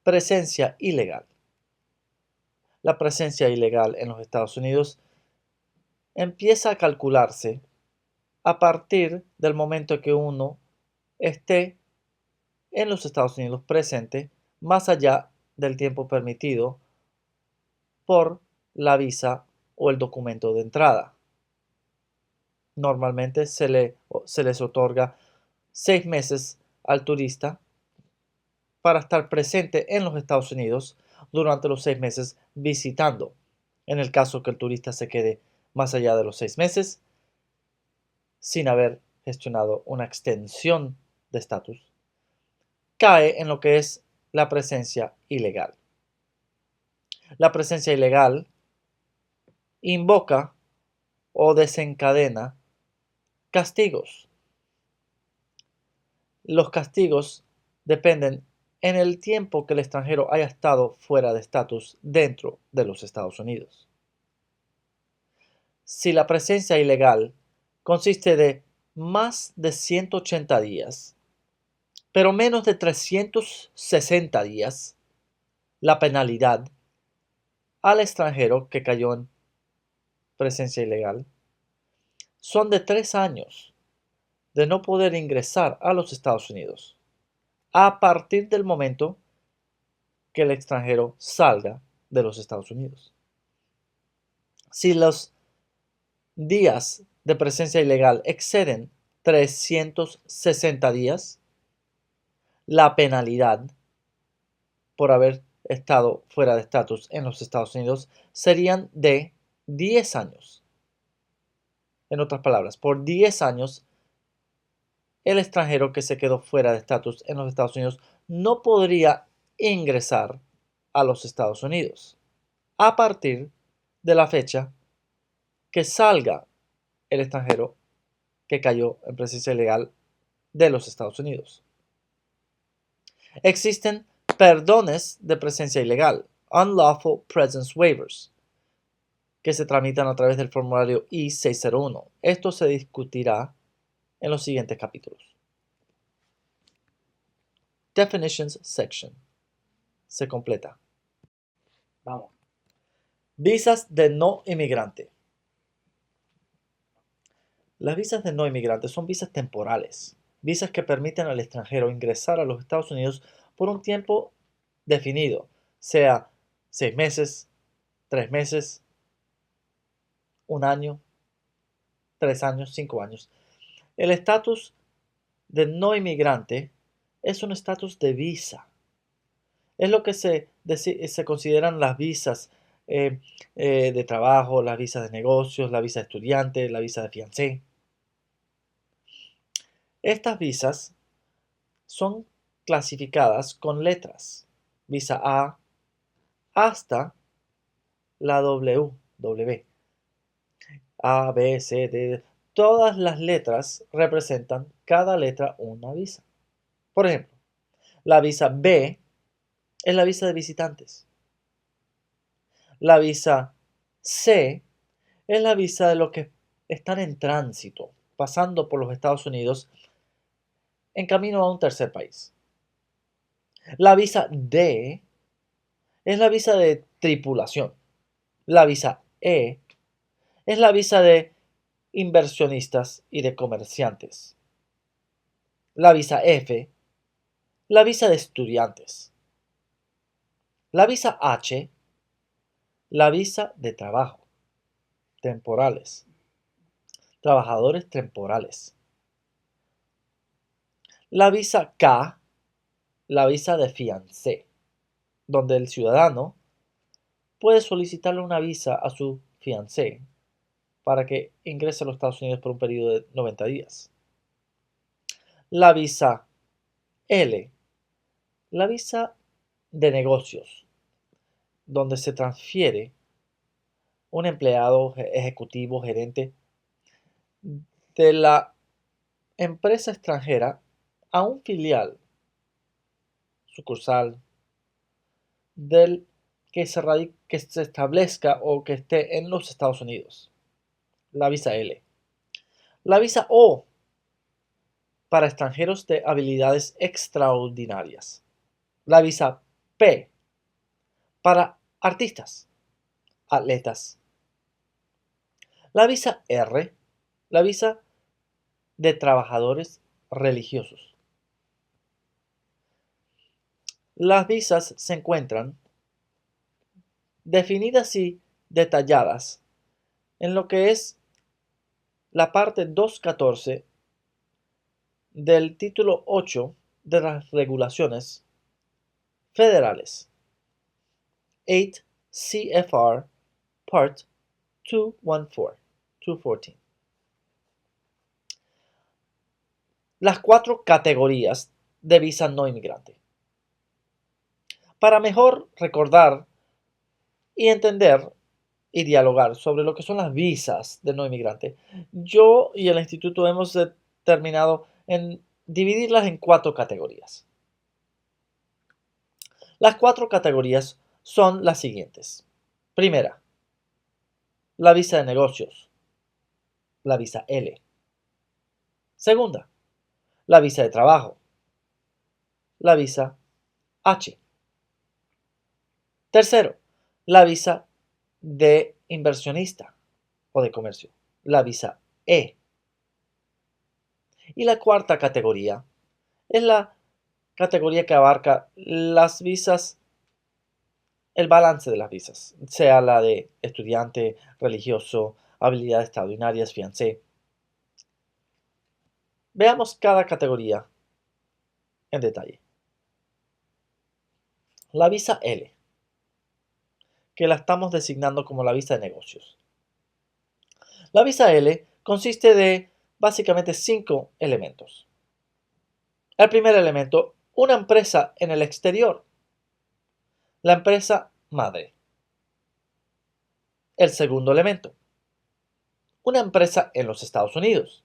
S1: Presencia ilegal. La presencia ilegal en los Estados Unidos empieza a calcularse a partir del momento que uno esté en los Estados Unidos presente más allá del tiempo permitido por la visa o el documento de entrada. Normalmente se les otorga 6 meses al turista para estar presente en los Estados Unidos durante los 6 meses visitando. En el caso que el turista se quede más allá de los 6 meses sin haber gestionado una extensión de estatus, cae en lo que es la presencia ilegal. La presencia ilegal invoca o desencadena castigos. Los castigos dependen en el tiempo que el extranjero haya estado fuera de estatus dentro de los Estados Unidos. Si la presencia ilegal consiste de más de 180 días, pero menos de 360 días, la penalidad al extranjero que cayó en presencia ilegal son de 3 años de no poder ingresar a los Estados Unidos a partir del momento que el extranjero salga de los Estados Unidos. Si los días de presencia ilegal exceden 360 días, la penalidad por haber estado fuera de estatus en los Estados Unidos serían de 10 años. En otras palabras, por 10 años, el extranjero que se quedó fuera de estatus en los Estados Unidos no podría ingresar a los Estados Unidos a partir de la fecha que salga el extranjero que cayó en presencia ilegal de los Estados Unidos. Existen perdones de presencia ilegal, unlawful presence waivers, que se tramitan a través del formulario I-601. Esto se discutirá en los siguientes capítulos. Definitions section. Se completa. Vamos. Visas de no inmigrante. Las visas de no inmigrante son visas temporales, visas que permiten al extranjero ingresar a los Estados Unidos por un tiempo definido, sea 6 meses, 3 meses, 1 año, 3 años, 5 años. El estatus de no inmigrante es un estatus de visa. Es lo que se consideran las visas de trabajo, las visas de negocios, la visa de estudiante, la visa de fiancé. Estas visas son clasificadas con letras. Visa A hasta la W. A, B, C, D. Todas las letras representan cada letra una visa. Por ejemplo, la visa B es la visa de visitantes. La visa C es la visa de los que están en tránsito, pasando por los Estados Unidos en camino a un tercer país. La visa D es la visa de tripulación. La visa E es la visa de inversionistas y de comerciantes. La visa F, la visa de estudiantes. La visa H, la visa de trabajo, temporales, trabajadores temporales. La visa K, la visa de fiancé. donde el ciudadano puede solicitarle una visa a su fiancé para que ingrese a los Estados Unidos por un periodo de 90 días. La visa L, la visa de negocios, donde se transfiere un empleado, ejecutivo, gerente de la empresa extranjera a un filial, sucursal, del que se establezca o que esté en los Estados Unidos. La visa L. La visa O, para extranjeros de habilidades extraordinarias. La visa P, para artistas, atletas. La visa R, la visa de trabajadores religiosos. Las visas se encuentran definidas y detalladas en lo que es la parte 214 del título 8 de las regulaciones federales, 8 CFR Part 214. Las 4 categorías de visa no inmigrante. Para mejor recordar y entender y dialogar sobre lo que son las visas de no inmigrante, yo y el instituto hemos determinado en dividirlas en 4 categorías. Las 4 categorías son las siguientes. Primera, la visa de negocios, la visa L. Segunda, la visa de trabajo, la visa H. Tercero, la visa de inversionista o de comercio, la visa E. Y la cuarta categoría es la categoría que abarca las visas, el balance de las visas, sea la de estudiante, religioso, habilidades extraordinarias, fiancé. Veamos cada categoría en detalle. La visa L, que la estamos designando como la visa de negocios. La visa L consiste de básicamente 5 elementos. El primer elemento, una empresa en el exterior, la empresa madre. El segundo elemento, una empresa en los Estados Unidos,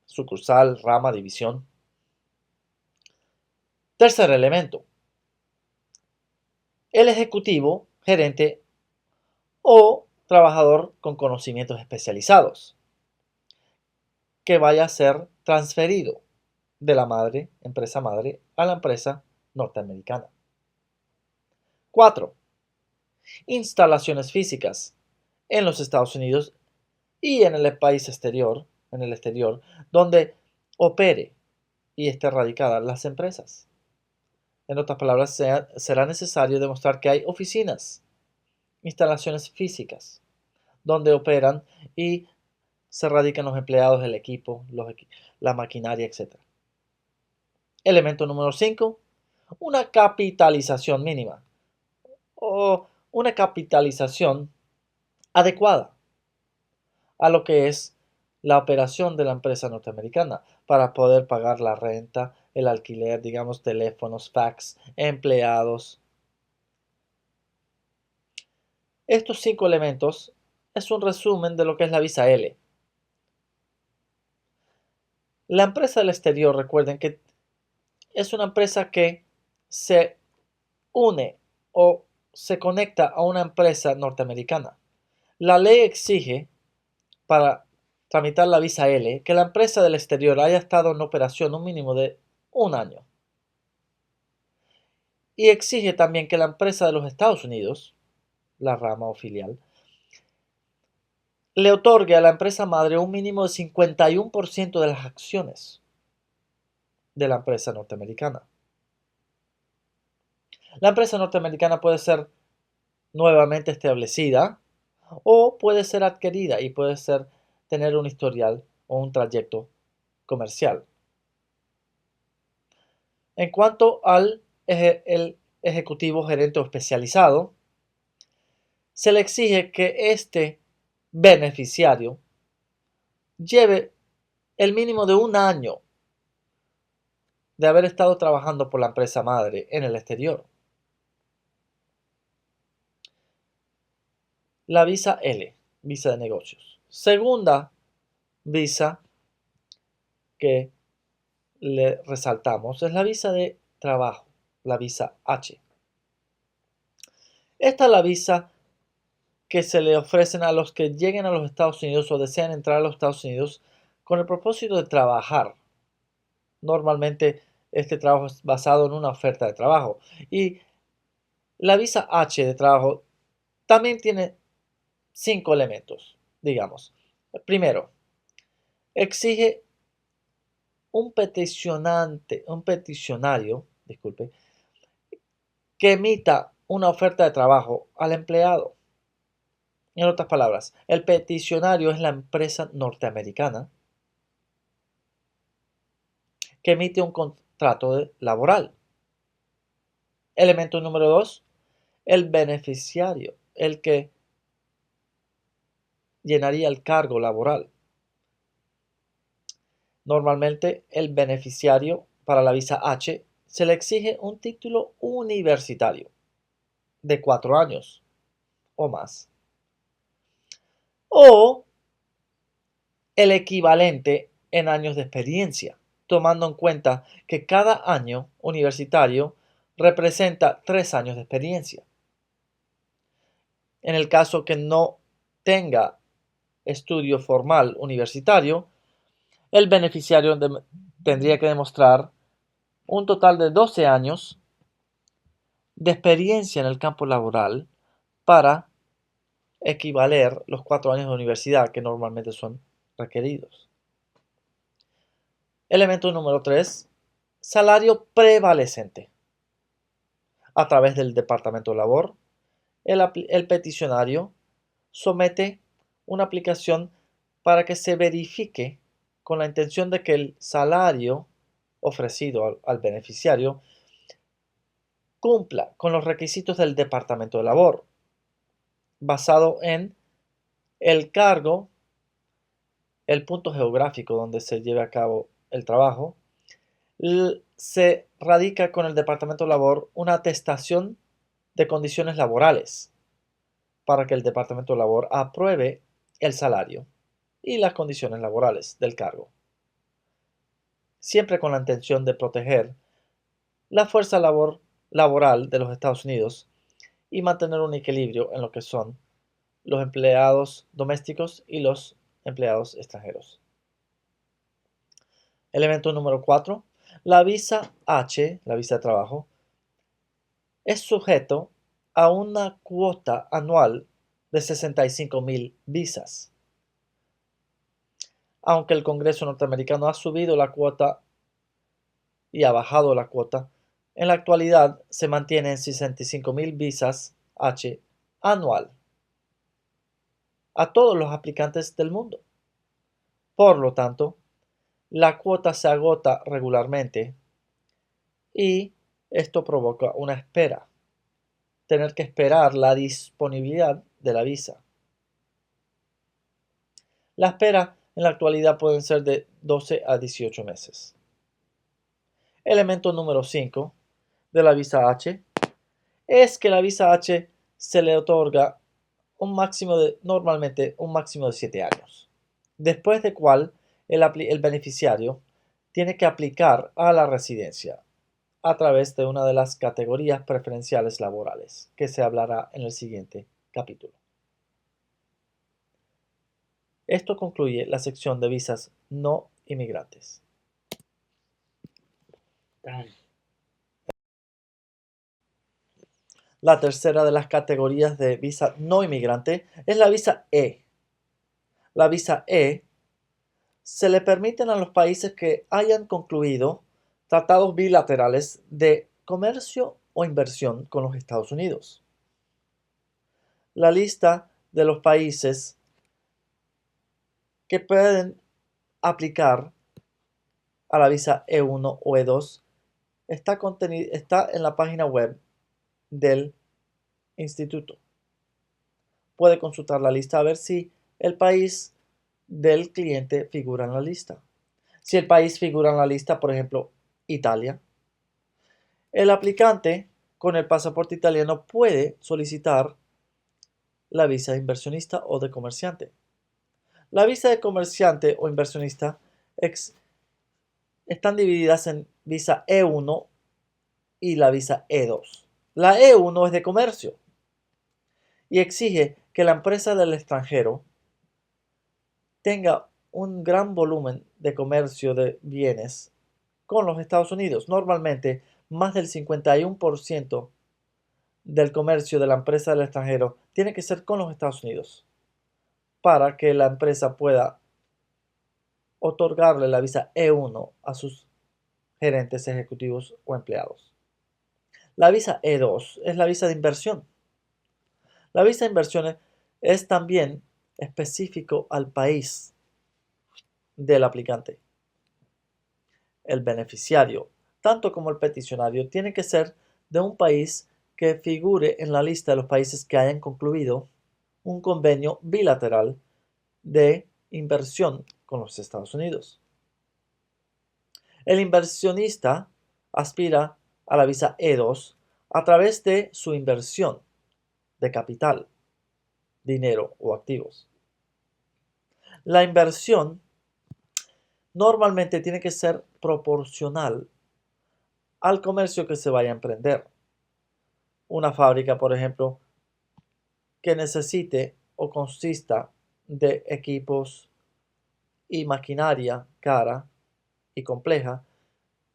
S1: sucursal, rama, división. Tercer elemento, el ejecutivo, gerente o trabajador con conocimientos especializados que vaya a ser transferido de la empresa madre, a la empresa norteamericana. 4. Instalaciones físicas en los Estados Unidos y en el país exterior, donde opere y esté radicadas las empresas. En otras palabras, será necesario demostrar que hay oficinas, instalaciones físicas, donde operan y se radican los empleados, el equipo, la maquinaria, etc. Elemento número 5, una capitalización mínima o una capitalización adecuada a lo que es la operación de la empresa norteamericana para poder pagar la renta, el alquiler, digamos, teléfonos, fax, empleados. Estos 5 elementos es un resumen de lo que es la visa L. La empresa del exterior, recuerden que es una empresa que se une o se conecta a una empresa norteamericana. La ley exige, para tramitar la visa L, que la empresa del exterior haya estado en operación un mínimo de un año. Y exige también que la empresa de los Estados Unidos, la rama o filial, le otorgue a la empresa madre un mínimo de 51% de las acciones de la empresa norteamericana. La empresa norteamericana puede ser nuevamente establecida o puede ser adquirida y puede tener un historial o un trayecto comercial. En cuanto al el ejecutivo, gerente o especializado, se le exige que este beneficiario lleve el mínimo de un año de haber estado trabajando por la empresa madre en el exterior. La visa L, visa de negocios. Segunda visa que le resaltamos es la visa de trabajo, la visa H. Esta es la visa que se le ofrecen a los que lleguen a los Estados Unidos o desean entrar a los Estados Unidos con el propósito de trabajar. Normalmente este trabajo es basado en una oferta de trabajo. Y la visa H de trabajo también tiene 5 elementos, digamos. Primero, exige un peticionario, disculpe, que emita una oferta de trabajo al empleado. En otras palabras, el peticionario es la empresa norteamericana que emite un contrato laboral. Elemento número 2, el beneficiario, el que llenaría el cargo laboral. Normalmente el beneficiario para la visa H se le exige un título universitario de 4 años o más, o el equivalente en años de experiencia, tomando en cuenta que cada año universitario representa 3 años de experiencia. En el caso que no tenga estudio formal universitario, el beneficiario tendría que demostrar un total de 12 años de experiencia en el campo laboral para equivaler los 4 años de universidad que normalmente son requeridos. Elemento número 3, salario prevalecente. A través del Departamento de Labor, el peticionario somete una aplicación para que se verifique con la intención de que el salario ofrecido al beneficiario cumpla con los requisitos del Departamento de Labor, basado en el cargo, el punto geográfico donde se lleve a cabo el trabajo. Se radica con el Departamento de Labor una atestación de condiciones laborales para que el Departamento de Labor apruebe el salario y las condiciones laborales del cargo, siempre con la intención de proteger la fuerza laboral de los Estados Unidos y mantener un equilibrio en lo que son los empleados domésticos y los empleados extranjeros. Elemento número 4. La visa H, la visa de trabajo, es sujeto a una cuota anual de 65,000 visas. Aunque el Congreso norteamericano ha subido la cuota y ha bajado la cuota, en la actualidad se mantiene en 65,000 visas H anual a todos los aplicantes del mundo. Por lo tanto, la cuota se agota regularmente y esto provoca una espera, tener que esperar la disponibilidad de la visa. La espera en la actualidad puede ser de 12 a 18 meses. Elemento número 5 de la visa H es que la visa H se le otorga normalmente un máximo de 7 años, después de cual el beneficiario tiene que aplicar a la residencia a través de una de las categorías preferenciales laborales, que se hablará en el siguiente capítulo. Esto concluye la sección de visas no inmigrantes. La tercera de las categorías de visa no inmigrante es la visa E. La visa E se le permiten a los países que hayan concluido tratados bilaterales de comercio o inversión con los Estados Unidos. La lista de los países que pueden aplicar a la visa E1 o E2 está en la página web del instituto. Puede consultar la lista a ver si el país del cliente figura en la lista. Si el país figura en la lista, por ejemplo, Italia, el aplicante con el pasaporte italiano puede solicitar la visa de inversionista o de comerciante. La visa de comerciante o inversionista están divididas en visa E1 y la visa E2. La E1 es de comercio y exige que la empresa del extranjero tenga un gran volumen de comercio de bienes con los Estados Unidos. Normalmente, más del 51% del comercio de la empresa del extranjero tiene que ser con los Estados Unidos para que la empresa pueda otorgarle la visa E1 a sus gerentes ejecutivos o empleados. La visa E2 es la visa de inversión. La visa de inversión es también específico al país del aplicante. El beneficiario, tanto como el peticionario, tiene que ser de un país que figure en la lista de los países que hayan concluido un convenio bilateral de inversión con los Estados Unidos. El inversionista aspira a la visa E2 a través de su inversión de capital, dinero o activos. La inversión normalmente tiene que ser proporcional al comercio que se vaya a emprender. Una fábrica, por ejemplo, que necesite o consista de equipos y maquinaria cara y compleja,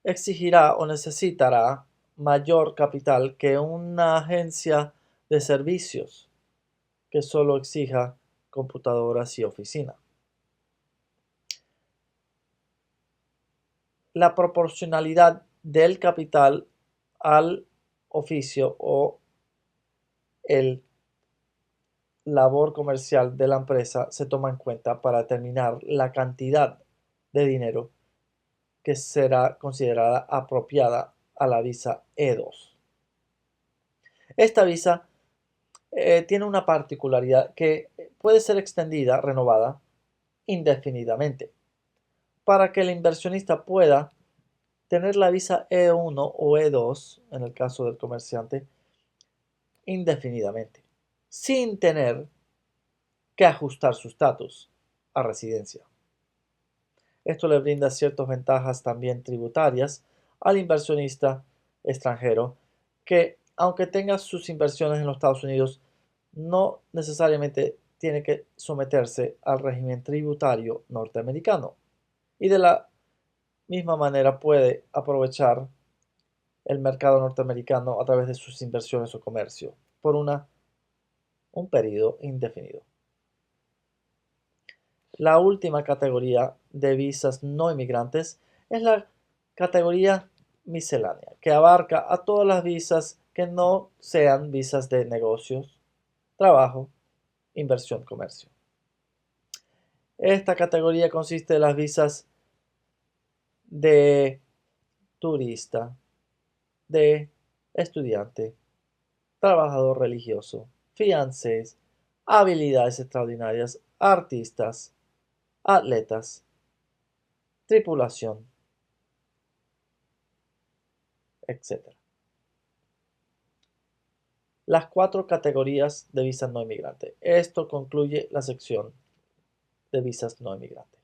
S1: exigirá o necesitará mayor capital que una agencia de servicios que solo exija computadoras y oficina. La proporcionalidad del capital al oficio o el labor comercial de la empresa se toma en cuenta para determinar la cantidad de dinero que será considerada apropiada a la visa E2. Esta visa tiene una particularidad que puede ser extendida, renovada, indefinidamente, para que el inversionista pueda tener la visa E1 o E2, en el caso del comerciante, indefinidamente, sin tener que ajustar su estatus a residencia. Esto le brinda ciertas ventajas también tributarias al inversionista extranjero que, aunque tenga sus inversiones en los Estados Unidos, no necesariamente tiene que someterse al régimen tributario norteamericano. Y de la misma manera puede aprovechar el mercado norteamericano a través de sus inversiones o comercio por un periodo indefinido. La última categoría de visas no inmigrantes es la categoría miscelánea, que abarca a todas las visas que no sean visas de negocios, trabajo, inversión, comercio. Esta categoría consiste de las visas de turista, de estudiante, trabajador religioso, fiancés, habilidades extraordinarias, artistas, atletas, tripulación, etc. Las 4 categorías de visas no inmigrante. Esto concluye la sección de visas no inmigrante.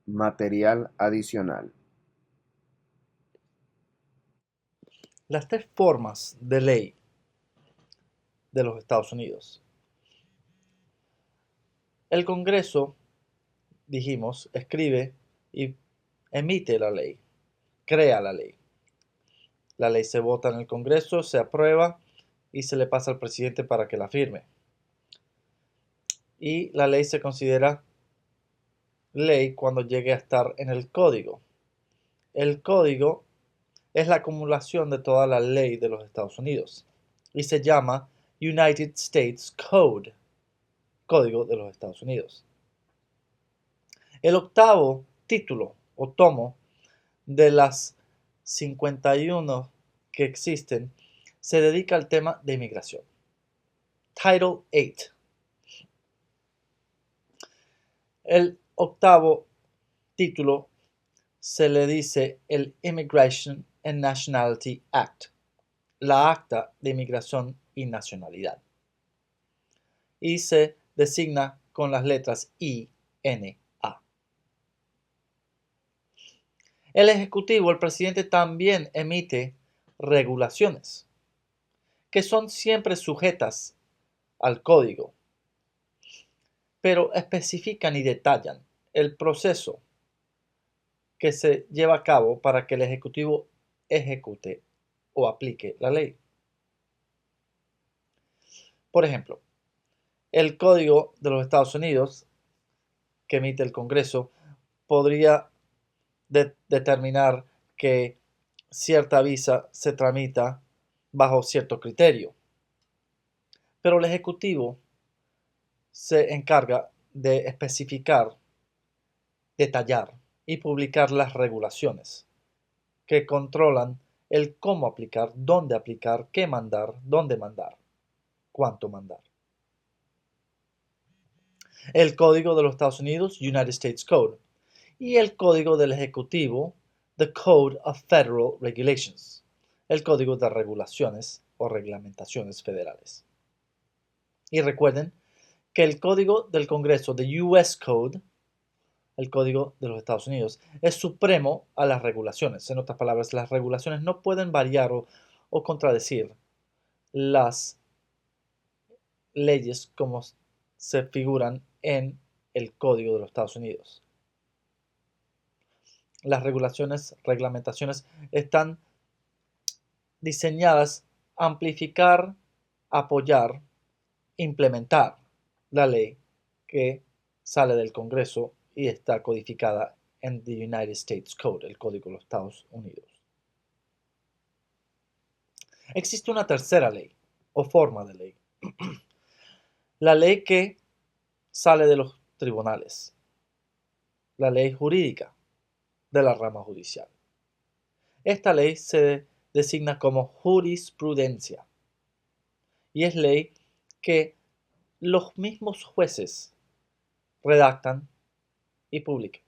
S2: Material adicional.
S1: Las 3 formas de ley de los Estados Unidos. El Congreso, dijimos, escribe y emite la ley, crea la ley. La ley se vota en el Congreso, se aprueba y se le pasa al presidente para que la firme. Y la ley se considera ley cuando llegue a estar en el código. El código es la acumulación de toda la ley de los Estados Unidos y se llama United States Code, Código de los Estados Unidos. El octavo título o tomo de las 51 que existen se dedica al tema de inmigración. Title 8. El octavo título se le dice el Immigration and Nationality Act, la Acta de Inmigración y Nacionalidad, y se designa con las letras INA. El Ejecutivo, el presidente, también emite regulaciones que son siempre sujetas al código, pero especifican y detallan el proceso que se lleva a cabo para que el Ejecutivo ejecute o aplique la ley. Por ejemplo, el Código de los Estados Unidos que emite el Congreso podría determinar que cierta visa se tramita bajo cierto criterio, pero el Ejecutivo se encarga de especificar, detallar y publicar las regulaciones que controlan el cómo aplicar, dónde aplicar, qué mandar, dónde mandar, cuánto mandar. El Código de los Estados Unidos, United States Code, y el Código del Ejecutivo, The Code of Federal Regulations, el Código de Regulaciones o Reglamentaciones Federales. Y recuerden que el Código del Congreso, the US Code, el Código de los Estados Unidos, es supremo a las regulaciones. En otras palabras, las regulaciones no pueden variar o contradecir las leyes como se figuran en el Código de los Estados Unidos. Las regulaciones, reglamentaciones están diseñadas a amplificar, apoyar, implementar la ley que sale del Congreso y está codificada en the United States Code, el Código de los Estados Unidos. Existe una tercera ley o forma de ley. La ley que sale de los tribunales, la ley jurídica de la rama judicial. Esta ley se designa como jurisprudencia y es ley que los mismos jueces redactan y publican.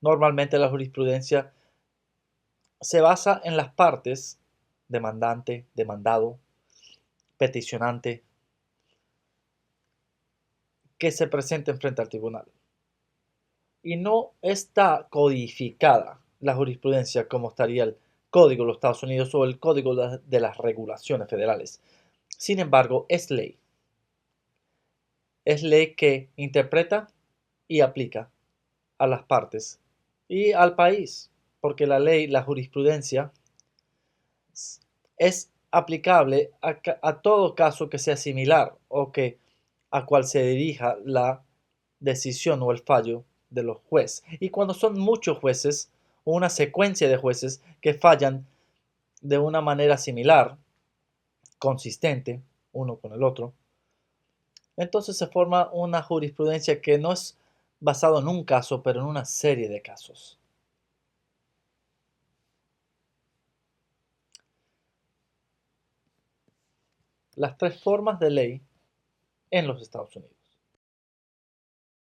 S1: Normalmente la jurisprudencia se basa en las partes demandante, demandado, peticionante, que se presenten frente al tribunal. Y no está codificada la jurisprudencia como estaría el Código de los Estados Unidos o el Código de las Regulaciones Federales. Sin embargo, es ley. Es ley que interpreta y aplica a las partes y al país, porque la ley, la jurisprudencia, es aplicable a todo caso que sea similar o que a cual se dirija la decisión o el fallo de los jueces. Y cuando son muchos jueces o una secuencia de jueces que fallan de una manera similar, consistente, uno con el otro, entonces se forma una jurisprudencia que no es basado en un caso, pero en una serie de casos. Las tres formas de ley en los Estados Unidos.